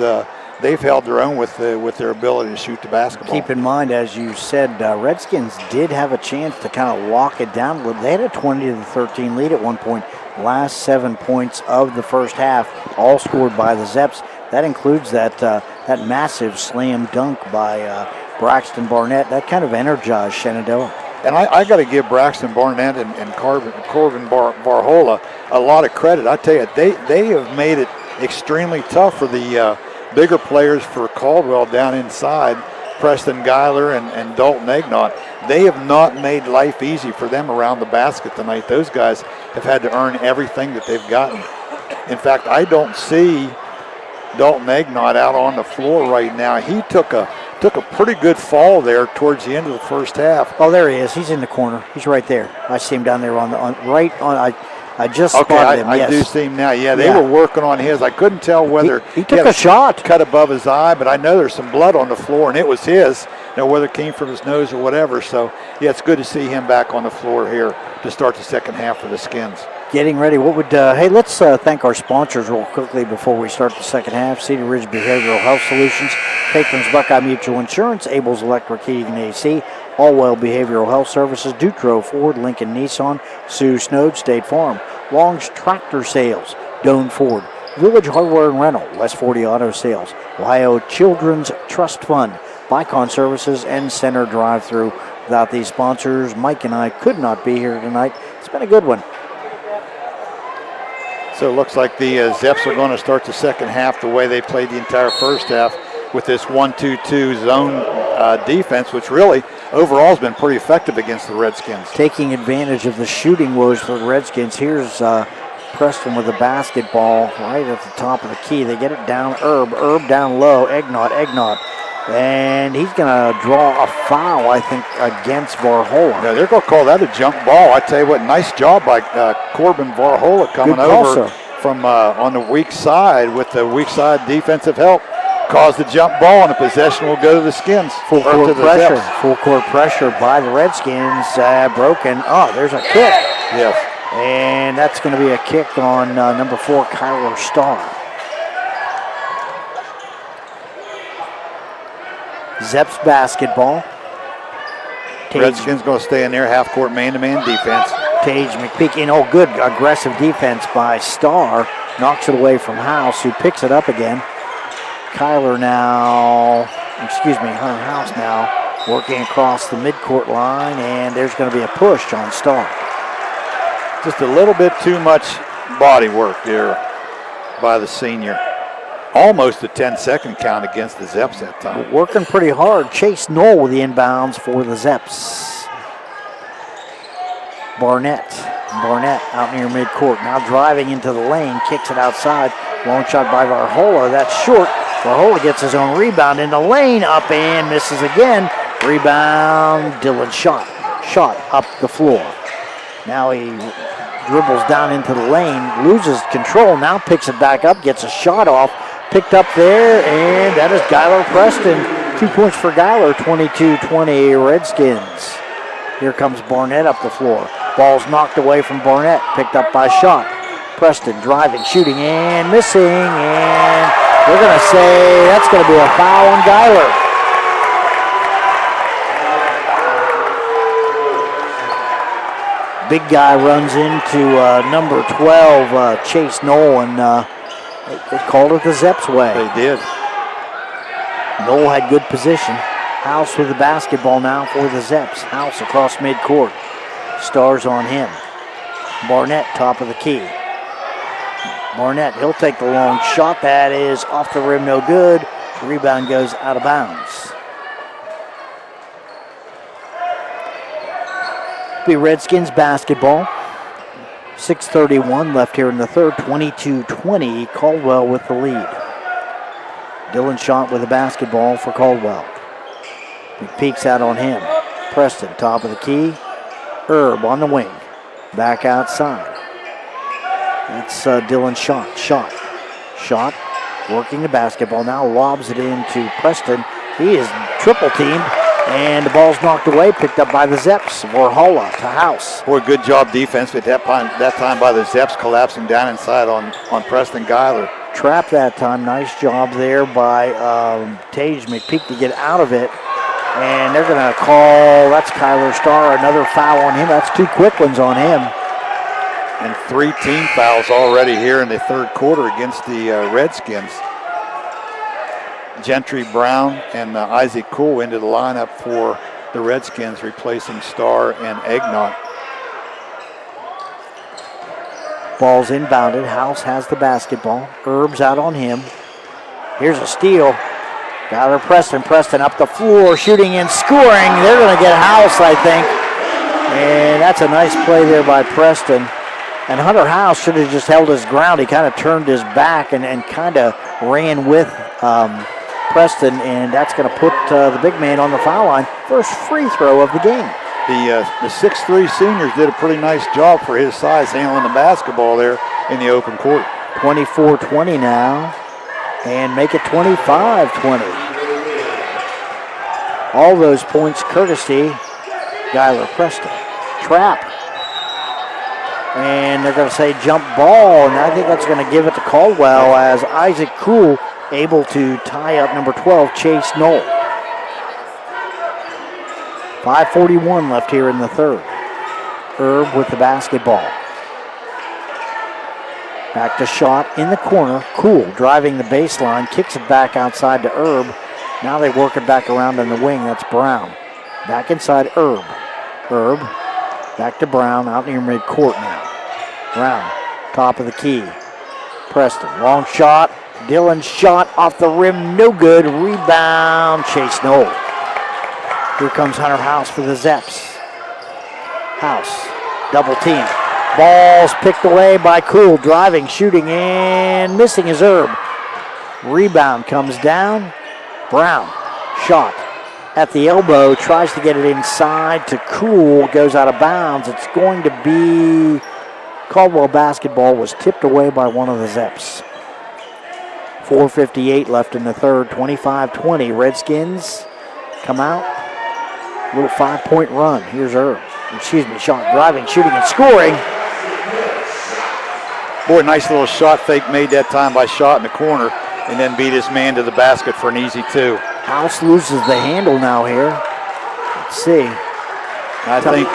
they've held their own with their ability to shoot the basketball. Keep in mind, as you said, Redskins did have a chance to kind of lock it down a little. They had a 20-13 lead at one point. Last 7 points of the first half, all scored by the Zeps. That includes that massive slam dunk by Braxton Barnett. That kind of energized Shenandoah. And I got to give Braxton Barnett and Corbin Varhola a lot of credit. I tell you, they have made it extremely tough for the bigger players for Caldwell down inside, Preston Geiler and Dalton Egnott. They have not made life easy for them around the basket tonight. Those guys have had to earn everything that they've gotten. In fact, I don't see Dalton Egnott out on the floor right now. He took a pretty good fall there towards the end of the first half. Oh, there he is. He's in the corner. He's right there. I see him down there I just spotted him. I do see him now. Yeah, they were working on his. I couldn't tell whether he took a shot cut above his eye, but I know there's some blood on the floor, and it was his. whether it came from his nose or whatever. So, yeah, it's good to see him back on the floor here to start the second half for the Skins. Getting ready. Hey, let's thank our sponsors real quickly before we start the second half. Cedar Ridge Behavioral Health Solutions, Patrons Buckeye Mutual Insurance, Abel's Electric Heating and AC, Allwell Behavioral Health Services, Dutro Ford, Lincoln Nissan, Sue Snowd State Farm, Long's Tractor Sales, Doane Ford, Village Hardware and Rental, West 40 Auto Sales, Ohio Children's Trust Fund, Bicon Services, and Center Drive-Thru. Without these sponsors, Mike and I could not be here tonight. It's been a good one. So it looks like the Zeps are going to start the second half the way they played the entire first half with this 1-2-2 zone defense, which really overall has been pretty effective against the Redskins. Taking advantage of the shooting woes for the Redskins. Here's Preston with the basketball right at the top of the key. They get it down. Herb down low. Egnott. And he's going to draw a foul, I think, against Varhola. Yeah, they're going to call that a jump ball. I tell you what, nice job by Corbin Varhola coming over from on the weak side with the weak side defensive help. Caused the jump ball, and the possession will go to the Skins. Full court pressure by the Redskins. Broken. Oh, there's a kick. Yes. And that's going to be a kick on number 4, Kyler Starr. Zeps basketball. Redskins going to stay in there, half-court man-to-man defense. Tage McPeak, good aggressive defense by Starr. Knocks it away from House, who picks it up again. Hunter House now working across the midcourt line, and there's going to be a push on Starr. Just a little bit too much body work there by the senior. Almost a 10-second count against the Zeps that time. Working pretty hard. Chase Knoll with the inbounds for the Zeps. Barnett out near midcourt. Now driving into the lane, kicks it outside. Long shot by Varhola. That's short. Varhola gets his own rebound in the lane, up and misses again. Rebound, Dylan shot up the floor. Now he dribbles down into the lane, loses control, now picks it back up, gets a shot off, picked up there, and that is Gyler Preston. 2 points for Gyler, 22-20 Redskins. Here comes Barnett up the floor. Ball's knocked away from Barnett, picked up by Shot. Preston driving, shooting, and missing, and we're going to say that's going to be a foul on Gyler. Big guy runs into number 12, Chase Knoll, and they called it the Zeps way. They did. Knoll had good position. House with the basketball now for the Zeps. House across midcourt. Stars on him. Barnett, top of the key. Barnett, he'll take the long shot. That is off the rim, no good. Rebound goes out of bounds. Be Redskins basketball. 6:31 left here in the third. 22-20. Caldwell with the lead. Dylan Shot with the basketball for Caldwell. He peeks out on him. Preston, top of the key. Herb on the wing. Back outside. That's Dylan Shot. Shot working the basketball now. Lobs it into Preston. He is triple teamed. And the ball's knocked away, picked up by the Zeps. Varhola to House. Boy, good job defense at that time by the Zeps, collapsing down inside on Preston Gyler. Trap that time. Nice job there by Tage McPeak to get out of it. And they're going to call, that's Kyler Starr, another foul on him. That's 2 quick ones on him. And 3 team fouls already here in the third quarter against the Redskins. Gentry Brown and Isaac Cool into the lineup for the Redskins, replacing Starr and Egnott. Ball's inbounded. House has the basketball. Herb's out on him. Here's a steal. Gyler Preston up the floor, shooting and scoring. They're going to get House, I think. And that's a nice play there by Preston. And Hunter House should have just held his ground. He kind of turned his back and kind of ran with Preston, and that's going to put the big man on the foul line. First free throw of the game. The 6'3 seniors did a pretty nice job for his size handling the basketball there in the open court. 24-20 now, and make it 25-20. All those points courtesy Skylar Preston. Trap. And they're going to say jump ball, and I think that's going to give it to Caldwell as Isaac Kuhl able to tie up number 12, Chase Knoll. 5:41 left here in the third. Herb with the basketball. Back to shot in the corner. Kuhl driving the baseline, kicks it back outside to Herb. Now they work it back around in the wing. That's Brown. Back inside Herb. Herb back to Brown out near midcourt now. Brown, top of the key. Preston, long shot. Dylan's shot off the rim, no good. Rebound, Chase Knoll. Here comes Hunter House for the Zeps. House, double team. Ball's picked away by Kuhl, driving, shooting, and missing is Herb. Rebound comes down. Brown, shot at the elbow, tries to get it inside to Kuhl, goes out of bounds. It's going to be Caldwell basketball, was tipped away by one of the Zeps. 4:58 left in the third, 25-20. Redskins come out. Little 5-point run. Here's Herb. Shot, driving, shooting, and scoring. Boy, nice little shot fake made that time by Shot in the corner, and then beat his man to the basket for an easy two. House loses the handle now here. Let's see. I think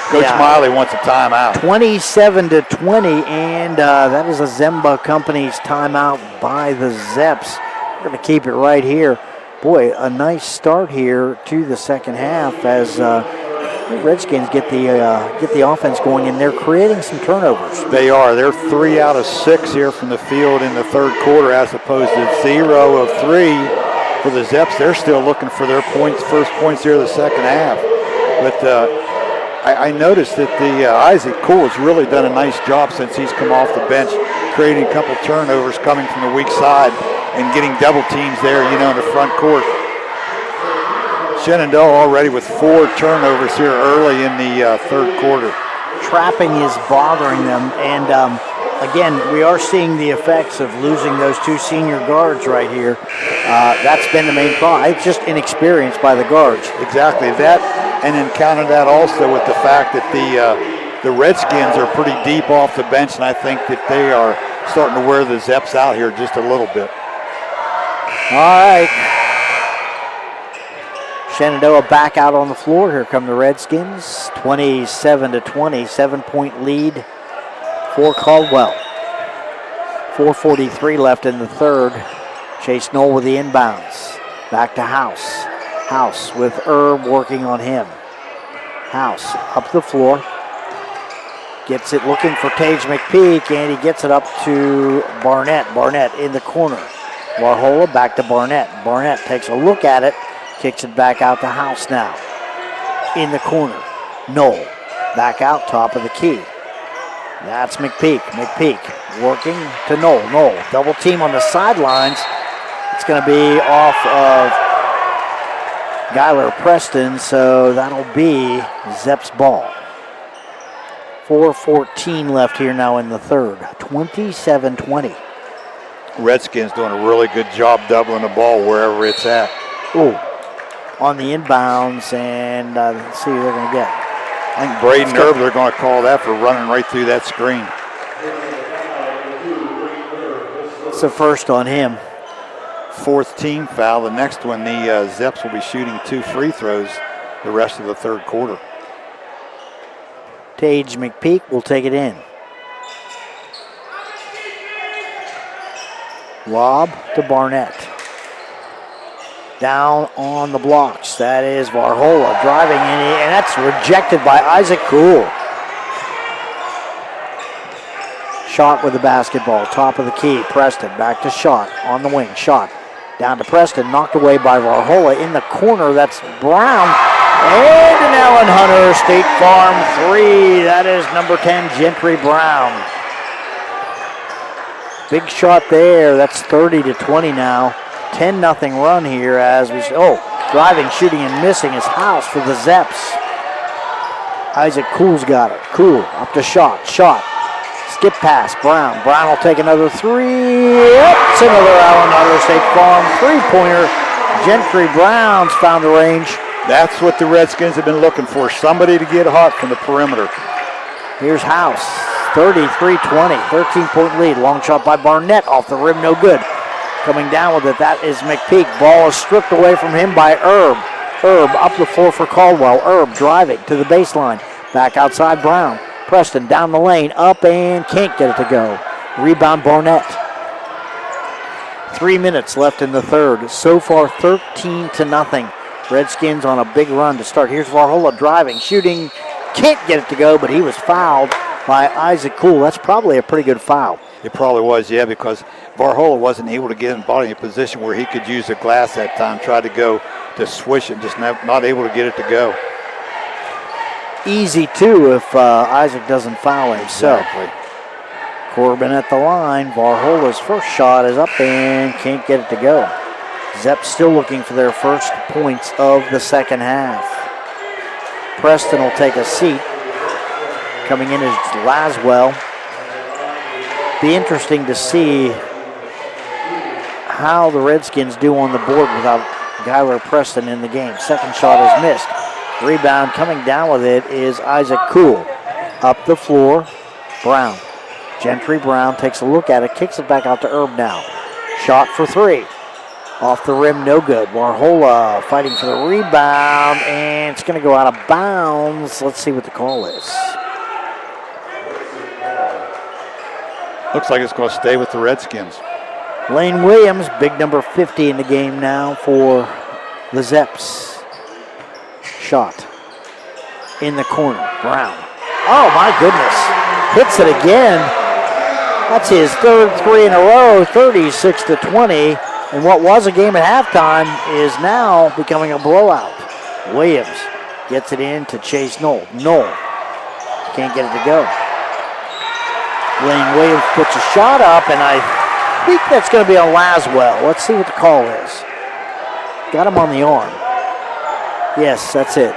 Coach Miley wants a timeout. 27-20, and that is a Zemba Company's timeout by the Zeps. We're going to keep it right here. Boy, a nice start here to the second half as the Redskins get the offense going, and they're creating some turnovers. They are. They're 3 out of 6 here from the field in the third quarter, as opposed to 0 of 3 for the Zeps. They're still looking for their first points here in the second half. But I noticed that the Isaac Kuhl has really done a nice job since he's come off the bench, creating a couple turnovers coming from the weak side and getting double teams there, in the front court. Shenandoah already with 4 turnovers here early in the third quarter. Trapping is bothering them, and again, we are seeing the effects of losing those 2 senior guards right here. That's been the main problem. It's just inexperience by the guards. Exactly that, and then counter that also with the fact that the Redskins are pretty deep off the bench, and I think that they are starting to wear the Zeps out here just a little bit. All right. Shenandoah back out on the floor. Here come the Redskins. 27-20, 7-point lead for Caldwell. 4:43 left in the third. Chase Knoll with the inbounds. Back to House. House with Herb working on him. House up the floor. Gets it looking for Tage McPeak, and he gets it up to Barnett. Barnett in the corner. Warhola back to Barnett. Barnett takes a look at it. Kicks it back out to House now. In the corner. Knoll back out, top of the key. That's McPeak. McPeak working to Knoll. Knoll double team on the sidelines. It's going to be off of Skylar Preston, so that'll be Zeps ball. 4:14 left here now in the third. 27-20. Redskins doing a really good job doubling the ball wherever it's at. Ooh. On the inbounds, and let's see who they're going to get. I think Braden Herb, they're going to call that for running right through that screen. It's the first on him. 4th team foul. The next one, the Zeps will be shooting 2 free throws the rest of the third quarter. Tage McPeak will take it in. Lob to Barnett. Down on the blocks. That is Warhola driving in, and that's rejected by Isaac Kuhl. Shot with the basketball, top of the key. Preston back to Shot on the wing. Shot down to Preston, knocked away by Warhola in the corner. That's Brown. And an Allen Hunter State Farm 3. That is number 10, Gentry Brown. Big shot there. That's 30-20 now. 10-0 run here as we driving, shooting, and missing is House for the Zeps. Isaac Kuhl's got it. Kuhl up to Shot. Shot. Skip pass. Brown. Brown will take another 3. It's another Allen Hunter State Farm 3-pointer. Gentry Brown's found the range. That's what the Redskins have been looking for, somebody to get hot from the perimeter. Here's House, 33-20, 13-point lead. Long shot by Barnett, off the rim, no good. Coming down with it, that is McPeak. Ball is stripped away from him by Erb. Erb up the floor for Caldwell. Erb driving to the baseline. Back outside Brown. Preston down the lane, up and can't get it to go. Rebound Barnett. 3 minutes left in the third. So far 13-0. Redskins on a big run to start. Here's Varhola driving, shooting. Can't get it to go, but he was fouled by Isaac Cool. That's probably a pretty good foul. It probably was, yeah, because Varhola wasn't able to get in body in a position where he could use the glass that time. Tried to go to swish it, just not able to get it to go. Easy, too, if Isaac doesn't foul himself. Exactly. Corbin at the line. Varhola's first shot is up and can't get it to go. Zeps still looking for their first points of the second half. Preston will take a seat. Coming in is Laswell. Be interesting to see how the Redskins do on the board without Gyler Preston in the game. Second shot is missed. Rebound coming down with it is Isaac Cool. Up the floor, Brown. Gentry Brown takes a look at it, kicks it back out to Erb now. Shot for three. Off the rim, no good. Varhola fighting for the rebound, and it's going to go out of bounds. Let's see what the call is. Looks like it's going to stay with the Redskins. Lane Williams, big number 50 in the game now for the Zeps. Shot in the corner. Brown. Oh, my goodness. Hits it again. That's his third three in a row, 36-20. And what was a game at halftime is now becoming a blowout. Williams gets it in to Chase Knoll. Knoll can't get it to go. Lane Williams puts a shot up, and I think that's going to be on Laswell. Let's see what the call is. Got him on the arm. Yes, that's it.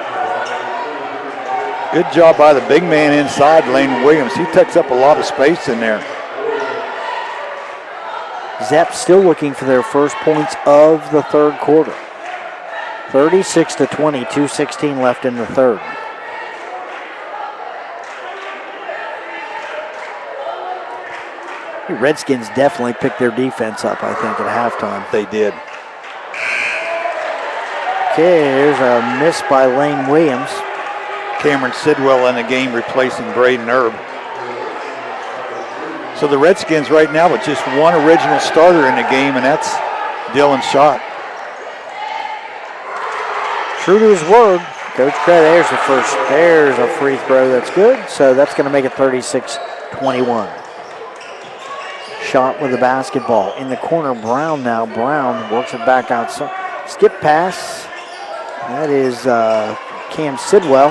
Good job by the big man inside, Lane Williams. He takes up a lot of space in there. Zeps still looking for their first points of the third quarter. 36-20, 2:16 left in the third. The Redskins definitely picked their defense up, I think, at halftime. They did. Okay, here's a miss by Lane Williams. Cameron Sidwell in the game replacing Braden Erb. So the Redskins right now with just one original starter in the game, and that's Dylan Schott. True to his word, Coach Craig, there's the first. There's a free throw that's good, so that's going to make it 36-21. Schott with the basketball. In the corner, Brown now. Brown works it back outside. Skip pass. That is Cam Sidwell.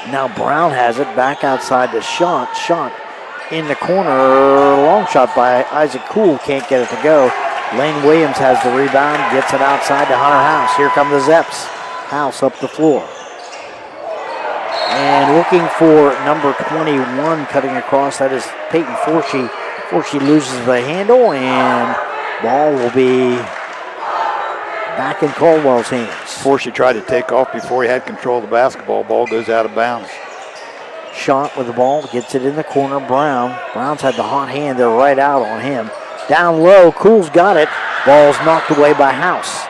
Now Brown has it back outside to Schott. Schott in the corner. Long shot by Isaac Cool. Can't get it to go. Lane Williams has the rebound. Gets it outside to Hunter House. Here come the Zeps. House up the floor. And looking for number 21 cutting across. That is Peyton Forshee. Forshee loses the handle, and ball will be back in Caldwell's hands. Forshee tried to take off before he had control of the basketball. Ball goes out of bounds. Schott with the ball, gets it in the corner. Brown. Brown's had the hot hand. They're right out on him. Down low, Cool's got it. Ball's knocked away by House.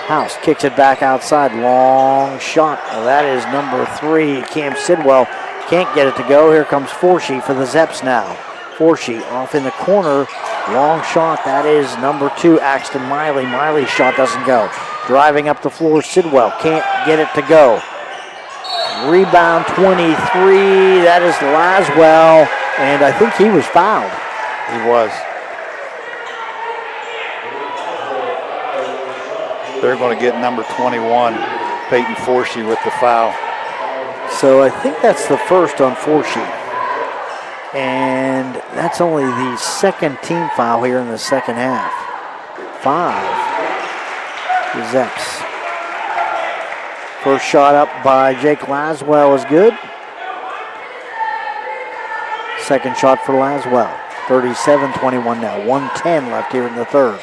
House kicks it back outside. Long shot. Well, that is number 3, Cam Sidwell. Can't get it to go. Here comes Forshee for the Zeps now. Forshee off in the corner. Long shot. That is number 2, Axton Miley. Miley's shot doesn't go. Driving up the floor, Sidwell can't get it to go. Rebound 23. That is Laswell. And I think he was fouled. He was. They're going to get number 21, Peyton Forshee, with the foul. So I think that's the first on Forshee. And that's only the second team foul here in the second half. 5. The Zeps. First shot up by Jake Laswell is good. Second shot for Laswell. 37-21 now. 1:10 left here in the third.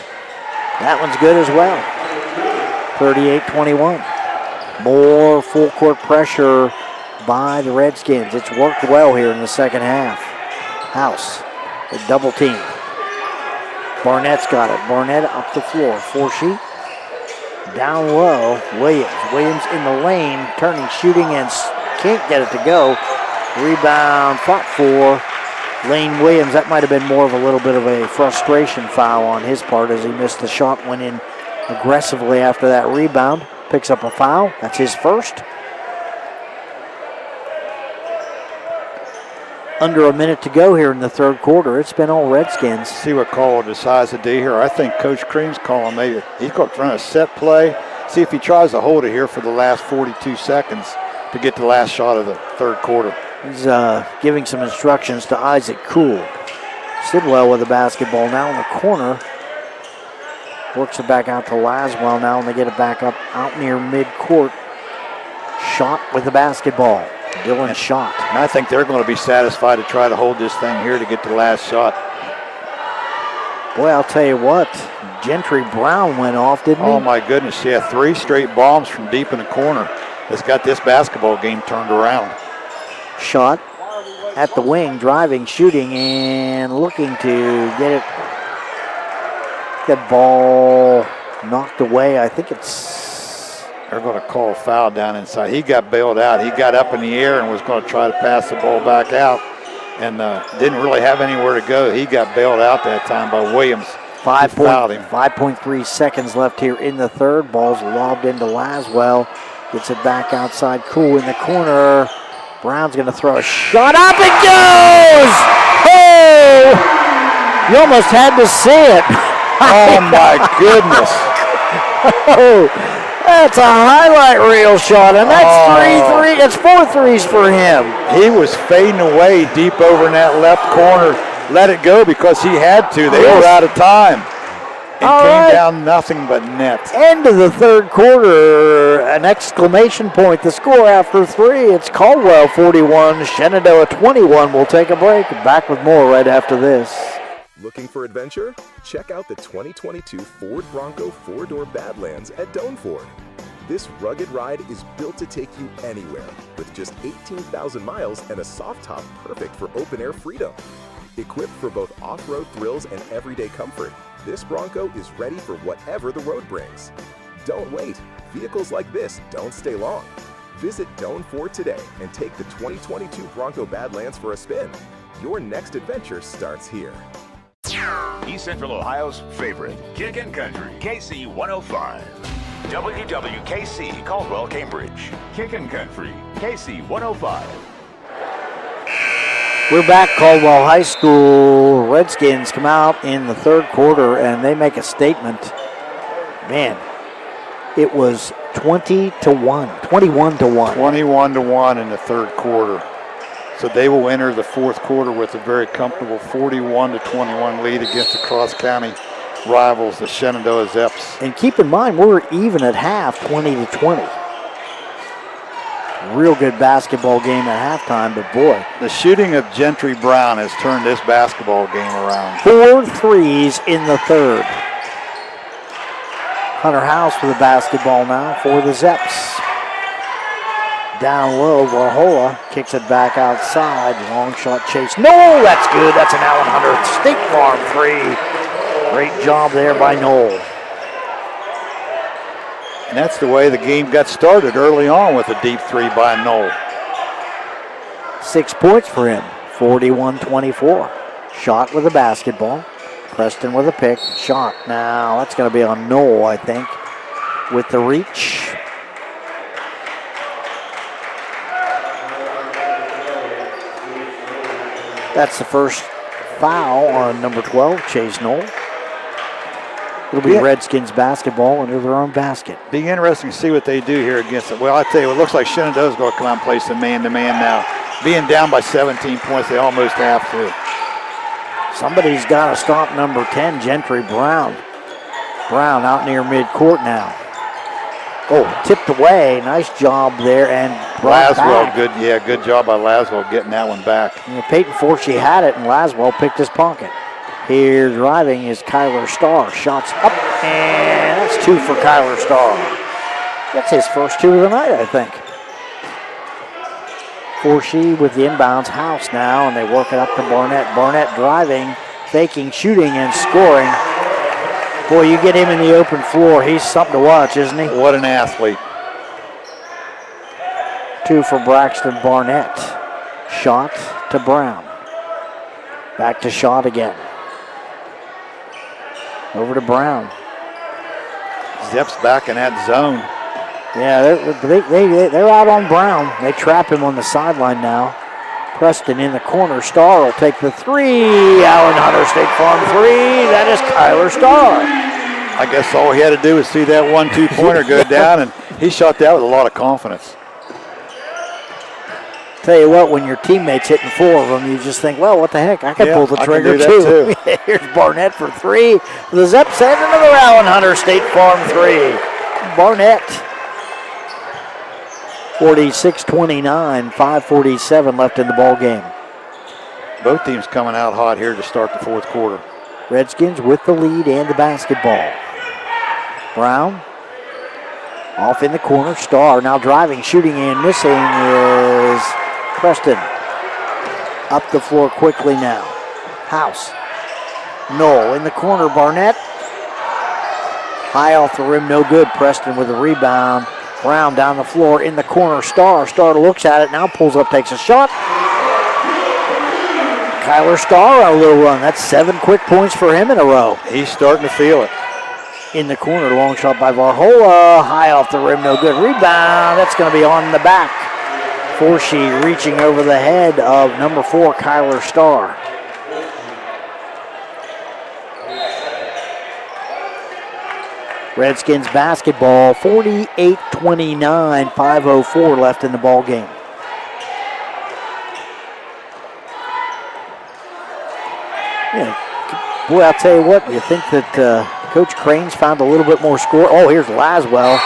That one's good as well. 38-21. More full court pressure by the Redskins. It's worked well here in the second half. House, a double team. Barnett's got it. Barnett up the floor. 4-sheet. Down low, Williams. Williams in the lane, turning, shooting, and can't get it to go. Rebound fought for Lane Williams. That might have been more of a little bit of a frustration foul on his part as he missed the shot, went in aggressively after that rebound. Picks up a foul. That's his first. Under a minute to go here in the third quarter. It's been all Redskins. See what Caldwell decides to do here. I think Coach Cream's calling maybe. He's going to run a set play. See if he tries to hold it here for the last 42 seconds to get the last shot of the third quarter. He's giving some instructions to Isaac Kuhl. Sidwell with the basketball now in the corner. Works it back out to Laswell now, and they get it back up out near midcourt. Shot with the basketball. Dylan Schott. And I think they're going to be satisfied to try to hold this thing here to get the last shot. Boy, I'll tell you what, Gentry Brown went off, didn't he? Oh my goodness, yeah, 3 straight bombs from deep in the corner. Has got this basketball game turned around. Schott at the wing, driving, shooting, and looking to get it. That ball knocked away. I think they're going to call a foul down inside. He got bailed out. He got up in the air and was going to try to pass the ball back out and didn't really have anywhere to go. He got bailed out that time by Williams. 5.3 seconds left here in the third. Ball's lobbed into Laswell. Gets it back outside. Cool in the corner. Brown's going to throw a shot. Up it goes! Oh! You almost had to see it. Oh, my goodness. Oh, that's a highlight reel shot, and that's 3-3. It's 4 threes for him. He was fading away deep over in that left corner. Let it go because he had to. They were out of time. It came down nothing but net. End of the third quarter, an exclamation point. The score after 3, it's Caldwell 41, Shenandoah 21. We'll take a break. Back with more right after this. Looking for adventure? Check out the 2022 Ford Bronco 4-door Badlands at Doan Ford. This rugged ride is built to take you anywhere with just 18,000 miles and a soft top perfect for open-air freedom. Equipped for both off-road thrills and everyday comfort, this Bronco is ready for whatever the road brings. Don't wait. Vehicles like this don't stay long. Visit Doan Ford today and take the 2022 Bronco Badlands for a spin. Your next adventure starts here. East Central Ohio's favorite, Kickin' Country, KC 105. WWKC, Caldwell, Cambridge. Kickin' Country, KC 105. We're back, Caldwell High School. Redskins come out in the third quarter and they make a statement. Man, it was 21-1. 21-1 in the third quarter. So they will enter the fourth quarter with a very comfortable 41-21 lead against the cross-county rivals, the Shenandoah Zeps. And keep in mind, we're even at half, 20-20. Real good basketball game at halftime, but boy. The shooting of Gentry Brown has turned this basketball game around. 4 threes in the third. Hunter House with the basketball now for the Zeps. Down low, Warhola kicks it back outside. Long shot chase. No, that's good. That's an Allen Hunter State Farm 3. Great job there by Noel. And that's the way the game got started early on with a deep 3 by Noel. 6 points for him, 41-24. Shot with the basketball. Preston with a pick. Shot now. That's going to be on Noel, I think, with the reach. That's the first foul on number 12, Chase Knoll. It'll be Redskins basketball under their own basket. Be interesting to see what they do here against it. Well, I tell you, it looks like Shenandoah's going to come out and play some man-to-man now. Being down by 17 points, they almost have to. Somebody's got to stop number 10, Gentry Brown. Brown out near midcourt now. Oh, tipped away. Nice job there and brought Laswell, back. good job by Laswell getting that one back. Peyton Forshee had it, and Laswell picked his pocket. Here driving is Kyler Starr. Shots up, and that's 2 for Kyler Starr. That's his first 2 of the night, I think. Forshee with the inbounds. House now, and they work it up to Barnett. Barnett driving, faking, shooting, and scoring. Boy, you get him in the open floor, he's something to watch, isn't he? What an athlete. 2 for Braxton Barnett. Shot to Brown. Back to Shot again. Over to Brown. Zeps back in that zone. Yeah, they're out on Brown. They trap him on the sideline now. Preston in the corner. Starr will take the 3. Allen Hunter State Farm 3. That is Kyler Starr. I guess all he had to do was see that 1-2 pointer go down, and he shot that with a lot of confidence. Tell you what, when your teammate's hitting 4 of them, you just think, well, what the heck? I can pull the trigger I can do that too. Here's Barnett for 3. The Zeps and another Allen Hunter State Farm 3. Barnett. 46-29, 5:47 left in the ball game. Both teams coming out hot here to start the 4th quarter. Redskins with the lead and the basketball. Brown off in the corner. Starr now driving, shooting, and missing is Preston. Up the floor quickly now. House. Knoll in the corner. Barnett. High off the rim, no good. Preston with a rebound. Brown down the floor in the corner. Starr looks at it, now pulls up, takes a shot. Kyler Starr on a little run. That's 7 quick points for him in a row. He's starting to feel it. In the corner, long shot by Varhola. High off the rim, no good. Rebound, that's going to be on the back. Forshee reaching over the head of number 4, Kyler Starr. Redskins basketball, 48-29, 5:04 left in the ball game. Yeah, boy, I'll tell you what, you think that Coach Crane's found a little bit more score. Oh, here's Laswell.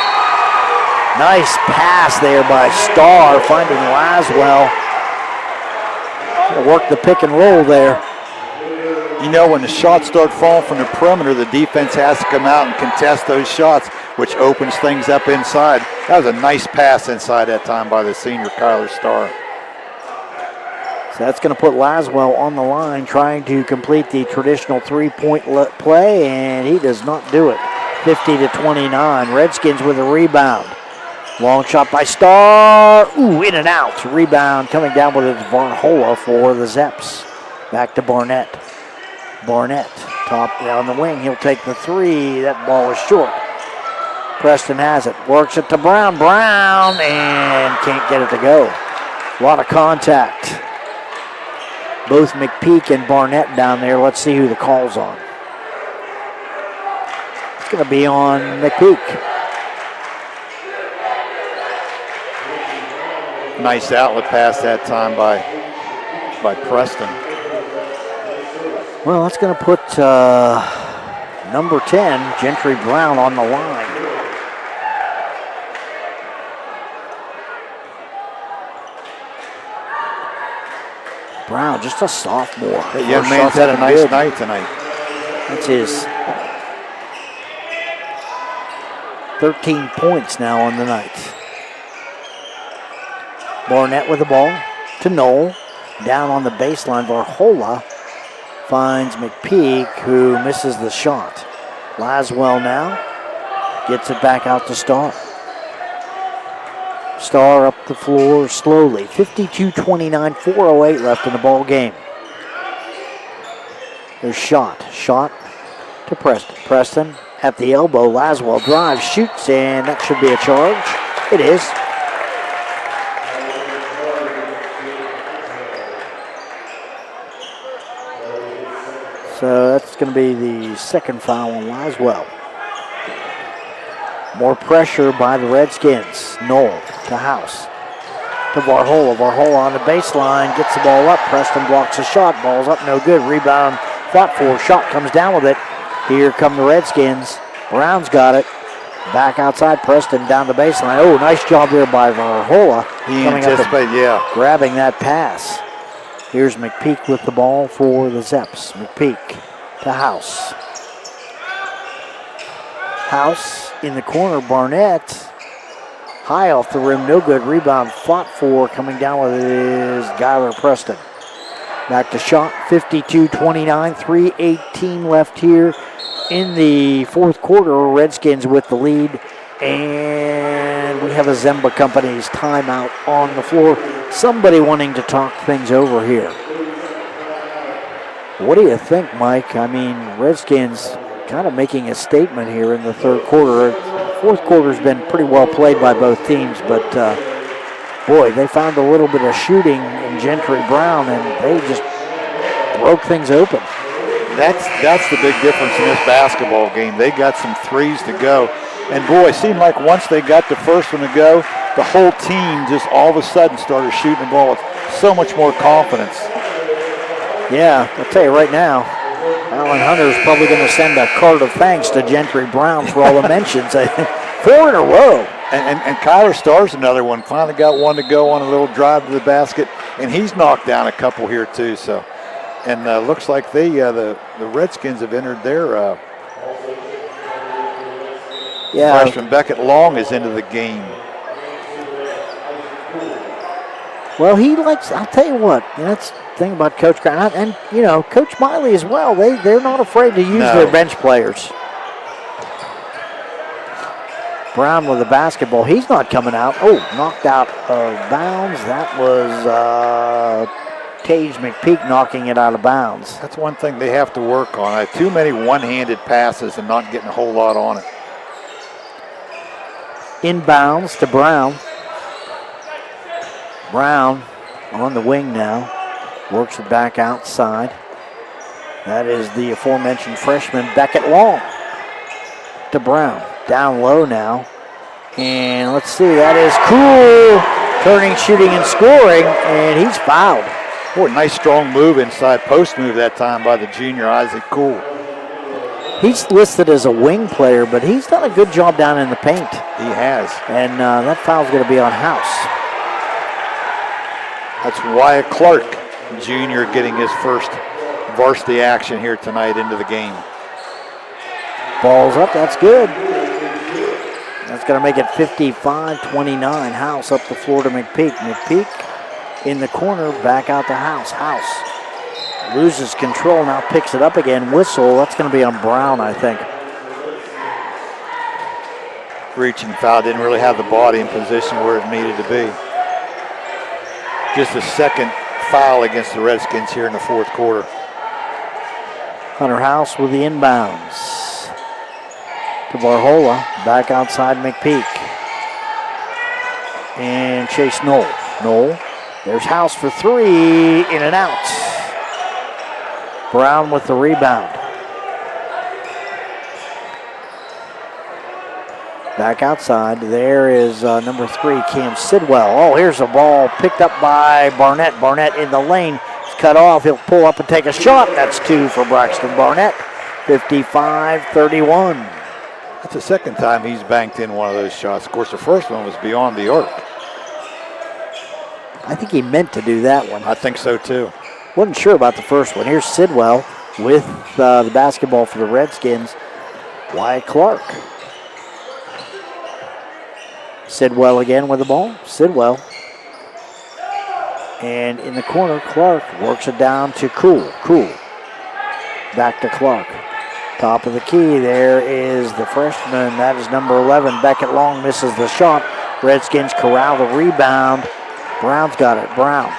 Nice pass there by Starr, finding Laswell. Gonna work the pick and roll there. You know, when the shots start falling from the perimeter, the defense has to come out and contest those shots, which opens things up inside. That was a nice pass inside that time by the senior Kyler Starr. So that's going to put Laswell on the line, trying to complete the traditional 3-point play, and he does not do it. 50-29. Redskins with a rebound. Long shot by Starr. Ooh, in and out. Rebound coming down with it, Varhola for the Zeps. Back to Barnett. Barnett, top down the wing. He'll take the 3. That ball is short. Preston has it. Works it to Brown. Brown, and can't get it to go. A lot of contact. Both McPeak and Barnett down there. Let's see who the call's on. It's going to be on McPeak. Nice outlet pass that time by Preston. Well, that's going to put number 10, Gentry Brown, on the line. Brown, just a sophomore. That young man's had a nice night tonight. That's his 13 points now on the night. Barnett with the ball to Knoll. Down on the baseline, Varhola finds McPeak, who misses the shot. Laswell now gets it back out to Starr. Starr up the floor slowly. 52-29, 4:08 left in the ball game. There's Shot. Shot to Preston. Preston at the elbow. Laswell drives, shoots, and that should be a charge. It is. So that's going to be the second foul on Laswell. More pressure by the Redskins. Knoll to House. To Varhola. Varhola on the baseline. Gets the ball up. Preston blocks a shot. Ball's up, no good. Rebound fought for. Shot comes down with it. Here come the Redskins. Brown's got it. Back outside. Preston down the baseline. Oh, nice job there by Varhola. He anticipated, yeah. Grabbing that pass. Here's McPeak with the ball for the Zeps. McPeak to House. House in the corner. Barnett High off the rim, no good. Rebound fought for, coming down with is Skylar Preston. Back to shot, 52-29, 3:18 left here in the fourth quarter. Redskins with the lead, and we have a Zemba Company's timeout on the floor. Somebody wanting to talk things over here. What do you think, Mike? I mean, Redskins kind of making a statement here in the third quarter. Fourth quarter's been pretty well played by both teams, but boy, they found a little bit of shooting in Gentry Brown, and they just broke things open. That's the big difference in this basketball game. They got some threes to go. And boy, it seemed like once they got the first one to go, the whole team just all of a sudden started shooting the ball with so much more confidence. Yeah, I'll tell you right now, Alan Hunter's probably going to send a card of thanks to Gentry Brown for all the mentions. 4 in a row. And Kyler Starr's another one. Finally got one to go on a little drive to the basket, and he's knocked down a couple here too. So, and looks like the Redskins have entered their freshman Beckett Long is into the game. Well, he likes. I'll tell you what. That's the thing about Coach Grant, and Coach Miley as well. They're not afraid to use their bench players. Brown with the basketball. He's not coming out. Oh, knocked out of bounds. That was Tage McPeak knocking it out of bounds. That's one thing they have to work on. Too many one-handed passes and not getting a whole lot on it. Inbounds to Brown. Brown on the wing now. Works it back outside. That is the aforementioned freshman Beckett Long. To Brown. Down low now. And let's see, that is Cool. Turning, shooting, and scoring. And he's fouled. Boy, nice strong move inside post move that time by the junior Isaac Cool. He's listed as a wing player, but he's done a good job down in the paint. He has. And that foul's going to be on House. That's Wyatt Clark, junior, getting his first varsity action here tonight into the game. Ball's up, that's good. That's going to make it 55-29. House up the floor to McPeak. McPeak in the corner, back out to House. House loses control, now picks it up again. Whistle, that's going to be on Brown, I think. Reaching foul, didn't really have the body in position where it needed to be. Just a second foul against the Redskins here in the fourth quarter. Hunter House with the inbounds. To Varhola, back outside McPeak. And Chase Knoll. Knoll, there's House for three, in and out. Brown with the rebound. Back outside, there is number 3, Cam Sidwell. Oh, here's a ball picked up by Barnett. Barnett in the lane. It's cut off. He'll pull up and take a shot. That's 2 for Braxton Barnett. 55-31. That's the second time he's banked in one of those shots. Of course, the first one was beyond the arc. I think he meant to do that one. I think so, too. Wasn't sure about the first one. Here's Sidwell with the basketball for the Redskins. Wyatt Clark. Sidwell again with the ball. Sidwell. And in the corner, Clark works it down to Cool. Cool. Back to Clark. Top of the key, there is the freshman. That is number 11. Beckett Long misses the shot. Redskins corral the rebound. Brown's got it. Brown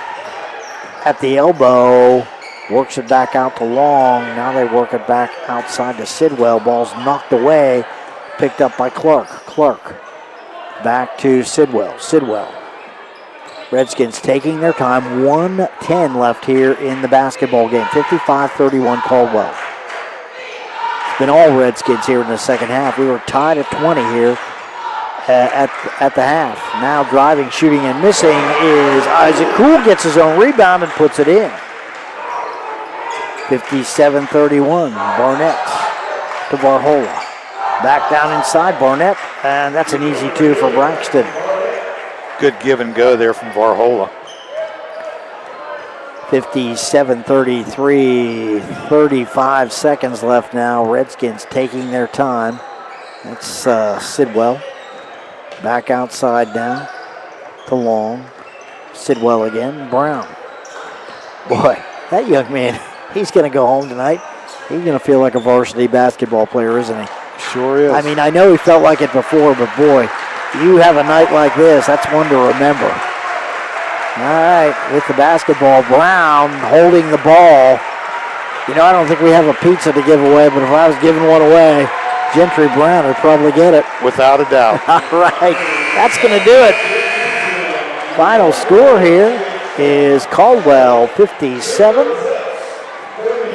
at the elbow. Works it back out to Long. Now they work it back outside to Sidwell. Ball's knocked away. Picked up by Clark. Clark. Back to Sidwell. Sidwell. Redskins taking their time. 1:10 left here in the basketball game. 55-31 Caldwell. It's been all Redskins here in the second half. We were tied at 20 here at the half. Now driving, shooting, and missing is Isaac Cool. Gets his own rebound and puts it in. 57-31. Barnett to Varhola. Back down inside, Barnett, and that's an easy 2 for Braxton. Good give and go there from Varhola. 57-33, 35 seconds left now. Redskins taking their time. That's Sidwell. Back outside now to Long. Sidwell again. Brown. Boy, that young man, he's going to go home tonight. He's going to feel like a varsity basketball player, isn't he? Sure is. I mean, I know he felt like it before, but boy, you have a night like this, that's one to remember. All right, with the basketball, Brown holding the ball. You know, I don't think we have a pizza to give away, but if I was giving one away, Gentry Brown would probably get it. Without a doubt. All right, that's going to do it. Final score here is Caldwell 57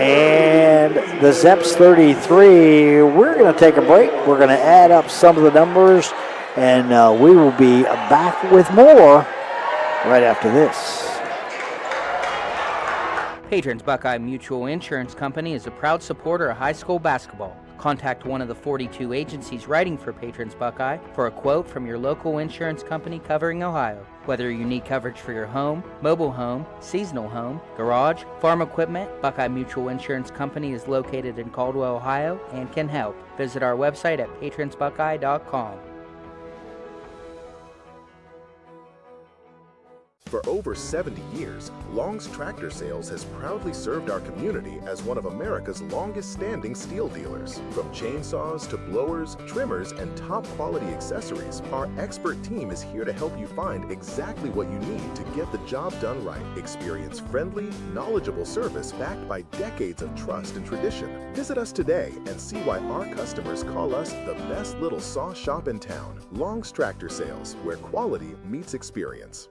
and the Zeps 33. We're going to take a break. We're going to add up some of the numbers, and we will be back with more right after this. Patrons Buckeye Mutual Insurance Company is a proud supporter of high school basketball. Contact one of the 42 agencies writing for Patrons Buckeye for a quote from your local insurance company covering Ohio. Whether you need coverage for your home, mobile home, seasonal home, garage, farm equipment, Buckeye Mutual Insurance Company is located in Caldwell, Ohio, and can help. Visit our website at patronsbuckeye.com. For over 70 years, Long's Tractor Sales has proudly served our community as one of America's longest-standing steel dealers. From chainsaws to blowers, trimmers, and top-quality accessories, our expert team is here to help you find exactly what you need to get the job done right. Experience friendly, knowledgeable service backed by decades of trust and tradition. Visit us today and see why our customers call us the best little saw shop in town. Long's Tractor Sales, where quality meets experience.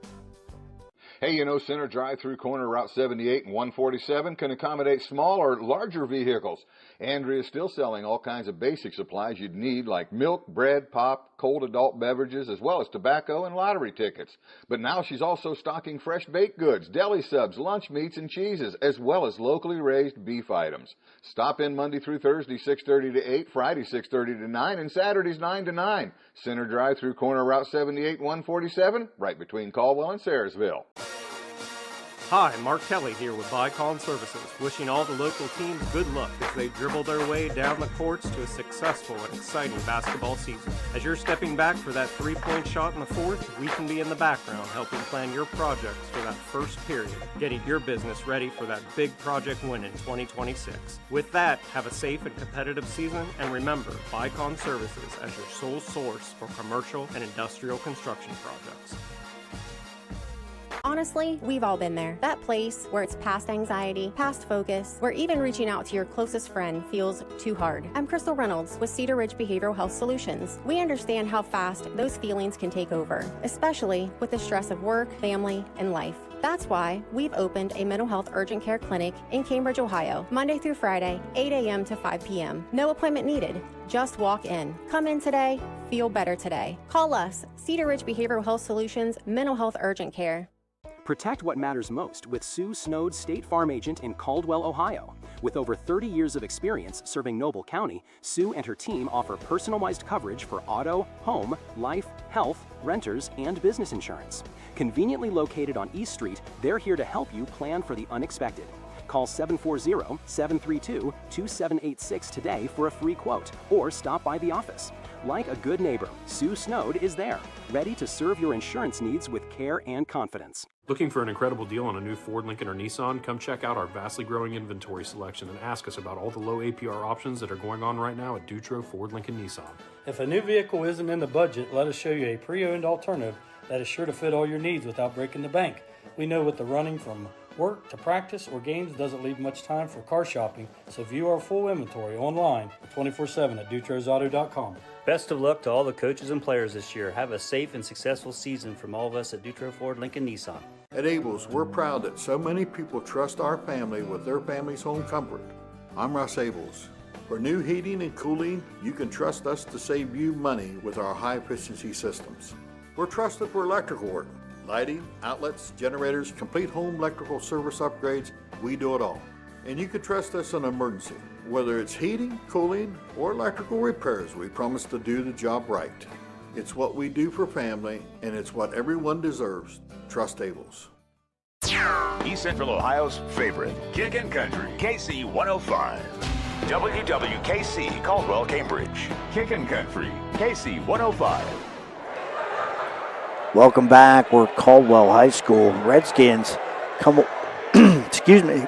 Hey, you know, center drive-through corner Route 78 and 147 can accommodate small or larger vehicles. Andrea is still selling all kinds of basic supplies you'd need like milk, bread, pop, cold adult beverages, as well as tobacco and lottery tickets. But now she's also stocking fresh baked goods, deli subs, lunch meats, and cheeses, as well as locally raised beef items. Stop in Monday through Thursday, 6:30 to 8, Friday, 6:30 to 9, and Saturdays, 9 to 9. Center drive-through corner Route 78 and 147, right between Caldwell and Sayersville. Hi, Mark Kelly here with Bicon Services, wishing all the local teams good luck as they dribble their way down the courts to a successful and exciting basketball season. As you're stepping back for that three-point shot in the fourth, we can be in the background helping plan your projects for that first period, getting your business ready for that big project win in 2026. With that, have a safe and competitive season, and remember, Bicon Services as your sole source for commercial and industrial construction projects. Honestly, we've all been there. That place where it's past anxiety, past focus, where even reaching out to your closest friend feels too hard. I'm Crystal Reynolds with Cedar Ridge Behavioral Health Solutions. We understand how fast those feelings can take over, especially with the stress of work, family, and life. That's why we've opened a mental health urgent care clinic in Cambridge, Ohio, Monday through Friday, 8 a.m. to 5 p.m. No appointment needed. Just walk in. Come in today, feel better today. Call us, Cedar Ridge Behavioral Health Solutions Mental Health Urgent Care. Protect what matters most with Sue Snowd, State Farm Agent in Caldwell, Ohio. With over 30 years of experience serving Noble County, Sue and her team offer personalized coverage for auto, home, life, health, renters, and business insurance. Conveniently located on East Street, they're here to help you plan for the unexpected. Call 740-732-2786 today for a free quote, or stop by the office. Like a good neighbor, Sue Snowd is there, ready to serve your insurance needs with care and confidence. Looking for an incredible deal on a new Ford, Lincoln, or Nissan? Come check out our vastly growing inventory selection and ask us about all the low APR options that are going on right now at Dutro Ford, Lincoln, Nissan. If a new vehicle isn't in the budget, let us show you a pre-owned alternative that is sure to fit all your needs without breaking the bank. We know with the running from work to practice or games doesn't leave much time for car shopping, so view our full inventory online 24/7 at dutrosauto.com. Best of luck to all the coaches and players this year. Have a safe and successful season from all of us at Dutro Ford, Lincoln, Nissan. At Abel's, we're proud that so many people trust our family with their family's home comfort. I'm Russ Abels. For new heating and cooling, you can trust us to save you money with our high-efficiency systems. We're trusted for electrical work, lighting, outlets, generators, complete home electrical service upgrades. We do it all. And you can trust us in an emergency. Whether it's heating, cooling, or electrical repairs, we promise to do the job right. It's what we do for family, and it's what everyone deserves. Trust Abels. East Central Ohio's favorite, Kickin' Country, KC 105. WWKC, Caldwell, Cambridge. Kickin' Country, KC 105. Welcome back. We're Caldwell High School. Redskins come excuse me,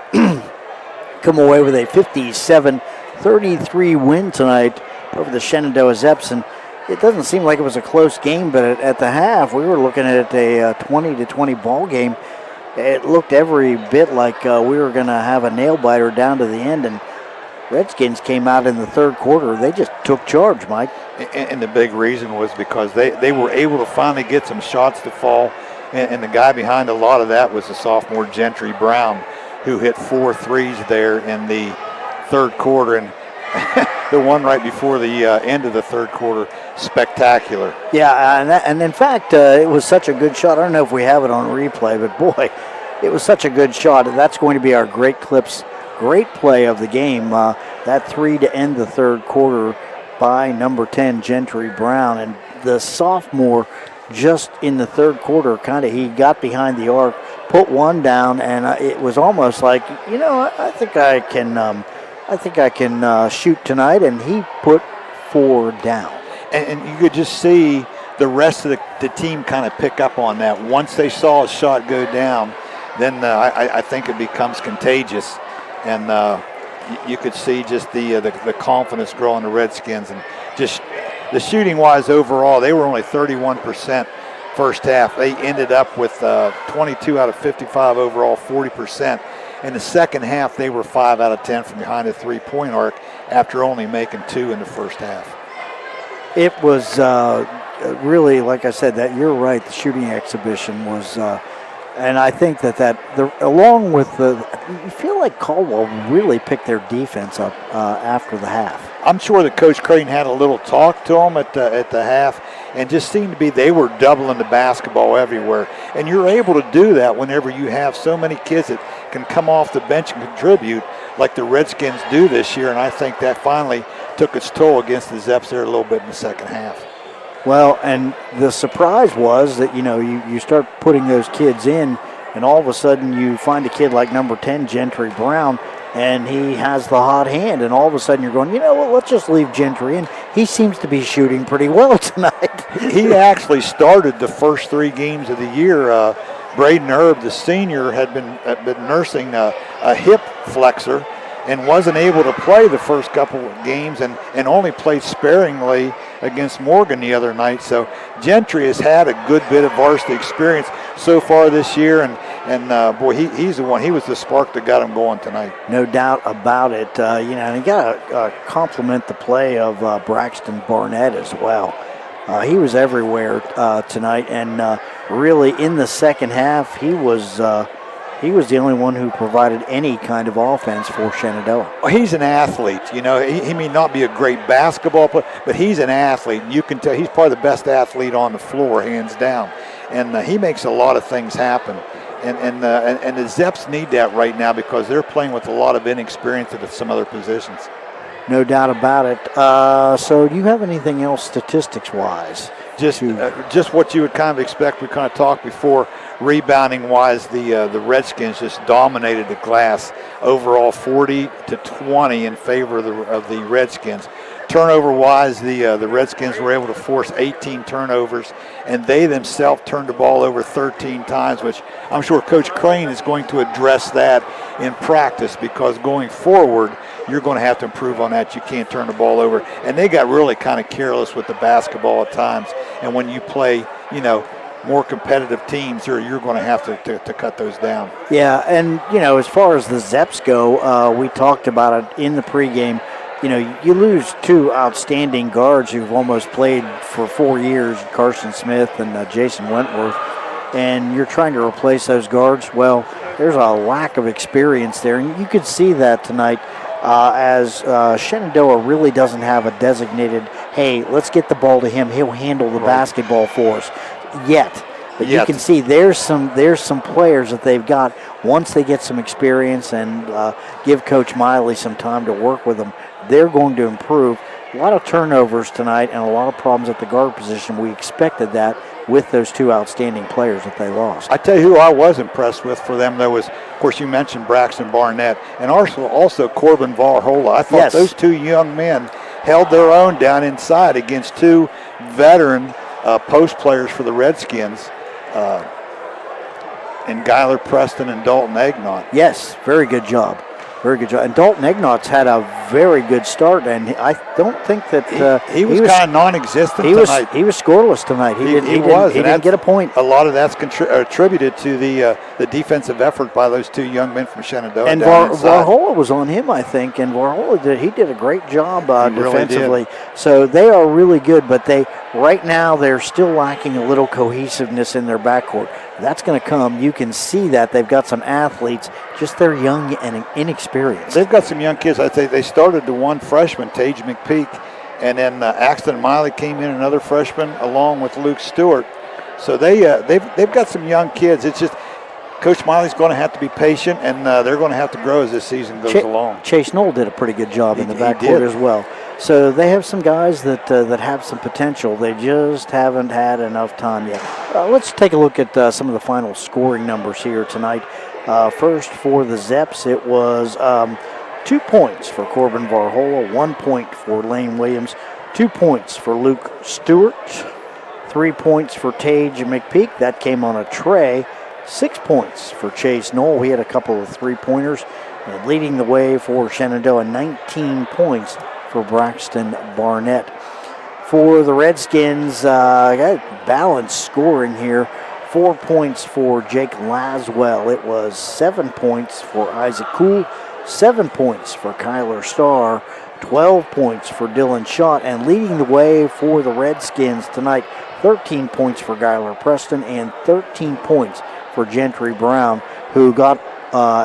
come away with a 57-33 win tonight over the Shenandoah Zeps. And it doesn't seem like it was a close game, but at the half, we were looking at a 20-20 ball game. It looked every bit like we were going to have a nail-biter down to the end, and Redskins came out in the third quarter. They just took charge, Mike. And the big reason was because they were able to finally get some shots to fall, and the guy behind a lot of that was the sophomore Gentry Brown, who hit 4 threes there in the third quarter, and the one right before the end of the third quarter, spectacular. Yeah, and in fact, it was such a good shot. I don't know if we have it on replay, but boy, it was such a good shot. And that's going to be our great clips, great play of the game. That 3 to end the third quarter by number 10, Gentry Brown. And the sophomore, just in the third quarter, he got behind the arc, put one down, and it was almost like, I think I can shoot tonight, and he put 4 down. And you could just see the rest of the team kind of pick up on that. Once they saw a shot go down, then I think it becomes contagious. And you could see just the confidence grow in the Redskins. And just the shooting-wise overall, they were only 31% first half. They ended up with 22 out of 55 overall, 40%. In the second half, they were 5 out of 10 from behind the three-point arc after only making 2 in the first half. It was really, like I said, that you're right, the shooting exhibition was, and I think along with you feel like Caldwell really picked their defense up after the half. I'm sure that Coach Creighton had a little talk to them at the half, and just seemed to be they were doubling the basketball everywhere. And you're able to do that whenever you have so many kids that can come off the bench and contribute like the Redskins do this year, and I think that finally took its toll against the Zeps there a little bit in the second half. Well, and the surprise was that, you start putting those kids in, and all of a sudden you find a kid like number 10, Gentry Brown, and he has the hot hand, and all of a sudden you're going, let's just leave Gentry in. He seems to be shooting pretty well tonight. He actually started the first 3 games of the year. Braden Erb, the senior, had been nursing a hip flexor and wasn't able to play the first couple of games and only played sparingly against Morgan the other night. So Gentry has had a good bit of varsity experience so far this year, and boy, he's the one. He was the spark that got him going tonight. No doubt about it. And you got to compliment the play of Braxton Barnett as well. He was everywhere tonight, and really in the second half, he was the only one who provided any kind of offense for Shenandoah. Well, he's an athlete. He may not be a great basketball player, but he's an athlete. You can tell he's probably the best athlete on the floor, hands down. And he makes a lot of things happen. And the Zeps need that right now because they're playing with a lot of inexperience at some other positions. No doubt about it. So do you have anything else statistics-wise? Just what you would kind of expect. We kind of talked before. Rebounding-wise, the Redskins just dominated the glass. Overall, 40-20 in favor of the Redskins. Turnover-wise, the Redskins were able to force 18 turnovers, and they themselves turned the ball over 13 times, which I'm sure Coach Crane is going to address that in practice because going forward, you're going to have to improve on that. You can't turn the ball over. And they got really kind of careless with the basketball at times. And when you play, more competitive teams, you're going to have to cut those down. Yeah, and, as far as the Zeps go, we talked about it in the pregame. You lose 2 outstanding guards who've almost played for 4 years, Carson Smith and Jason Wentworth, and you're trying to replace those guards. Well, there's a lack of experience there, and you could see that tonight as Shenandoah really doesn't have a designated, hey, let's get the ball to him, he'll handle the basketball for us, yet. But you can see there's some players that they've got once they get some experience and give Coach Miley some time to work with them, they're going to improve. A lot of turnovers tonight and a lot of problems at the guard position. We expected that with those 2 outstanding players that they lost. I tell you who I was impressed with for them, though, was, of course, you mentioned Braxton Barnett and also Corbin Valhola. I thought those 2 young men held their own down inside against 2 veteran post players for the Redskins, and Guyler Preston and Dalton Egnott. Yes, very good job. Very good job. And Dalton Egnott's had a very good start, and I don't think that he was kind of non-existent tonight. He was scoreless tonight. He didn't get a point. A lot of that's attributed to the defensive effort by those two young men from Shenandoah. And Varhola was on him, I think, and Varhola did a great job defensively. So they are really good, but right now they're still lacking a little cohesiveness in their backcourt. That's going to come. You can see that they've got some athletes, just they're young and inexperienced. They've got some young kids. I think they started to one freshman, Tage McPeak, and then Axton Miley came in, another freshman, along with Luke Stewart. So they've got some young kids. It's just Coach Miley's going to have to be patient, and they're going to have to grow as this season goes along. Chase Knoll did a pretty good job in the backcourt as well. So they have some guys that have some potential. They just haven't had enough time yet. Let's take a look at some of the final scoring numbers here tonight. First for the Zeps, it was 2 points for Corbin Varhola, 1 point for Lane Williams, 2 points for Luke Stewart, 3 points for Tage McPeak. That came on a tray. 6 points for Chase Knoll. He had a couple of three-pointers. And leading the way for Shenandoah, 19 points for Braxton Barnett. For the Redskins, balanced scoring here. 4 points for Jake Laswell. It was 7 points for Isaac Kuhl, 7 points for Kyler Starr, 12 points for Dylan Schott, and leading the way for the Redskins tonight, 13 points for Guyler Preston and 13 points for Gentry Brown, who got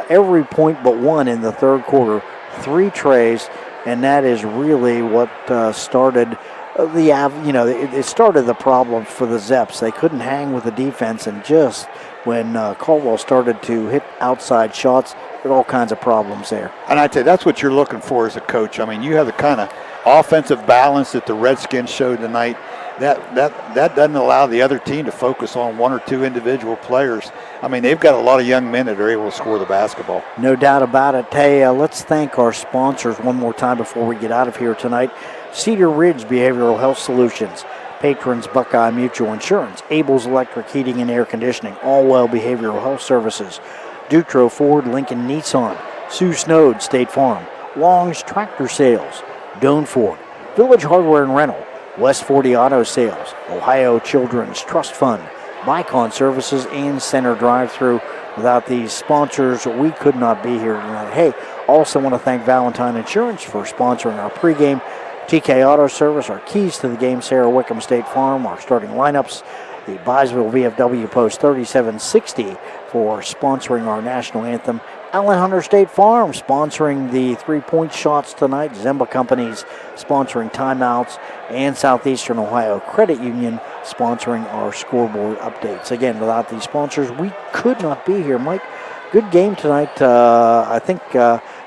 every point but one in the third quarter, 3 trays, and that is really what started it started the problems for the Zeps. They couldn't hang with the defense, and just when Caldwell started to hit outside shots, there were all kinds of problems there. And I tell you, that's what you're looking for as a coach. I mean, you have the kind of offensive balance that the Redskins showed tonight. That doesn't allow the other team to focus on one or two individual players. I mean, they've got a lot of young men that are able to score the basketball. No doubt about it. Hey, let's thank our sponsors one more time before we get out of here tonight. Cedar Ridge Behavioral Health Solutions, Patrons Buckeye Mutual Insurance, Abel's Electric Heating and Air Conditioning, Allwell Behavioral Health Services, Dutro Ford, Lincoln Nissan, Sue Snowd State Farm, Long's Tractor Sales, Doan Ford, Village Hardware and Rental, West 40 Auto Sales, Ohio Children's Trust Fund, Bicon Services, and Center Drive-Thru. Without these sponsors, we could not be here tonight. Hey, also want to thank Valentine Insurance for sponsoring our pregame. TK Auto Service, our keys to the game, Sarah Wickham State Farm, our starting lineups. The Byesville VFW Post 3760 for sponsoring our national anthem. Allen Hunter State Farm sponsoring the three-point shots tonight. Zemba Companies sponsoring timeouts. And Southeastern Ohio Credit Union sponsoring our scoreboard updates. Again, without these sponsors, we could not be here. Mike, good game tonight. I think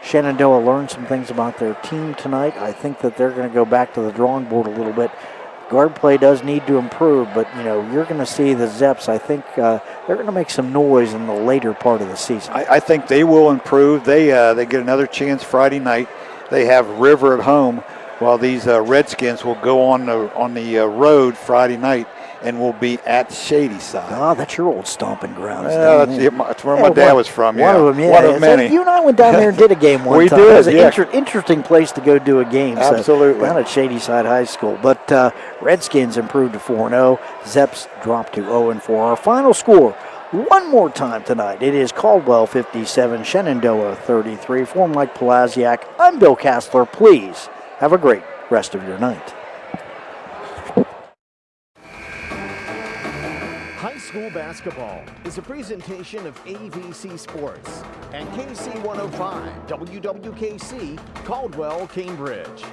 Shenandoah learned some things about their team tonight. I think that they're going to go back to the drawing board a little bit. Guard play does need to improve, but, you're going to see the Zeps. I think they're going to make some noise in the later part of the season. I think they will improve. They get another chance Friday night. They have River at home, while these Redskins will go on the road Friday night and will be at Shadyside. Oh, that's your old stomping grounds. That's where my dad was from. One of them, yeah. One of many. You and I went down there and did a game one we time. did, It was an interesting place to go do a game. Absolutely. Down at Shadyside High School. But Redskins improved to 4-0. Zeps dropped to 0-4. Our final score, one more time tonight. It is Caldwell 57, Shenandoah 33. For Mike Palaziak, I'm Bill Castler. Please have a great rest of your night. High school basketball is a presentation of AVC Sports and KC 105 WWKC Caldwell, Cambridge.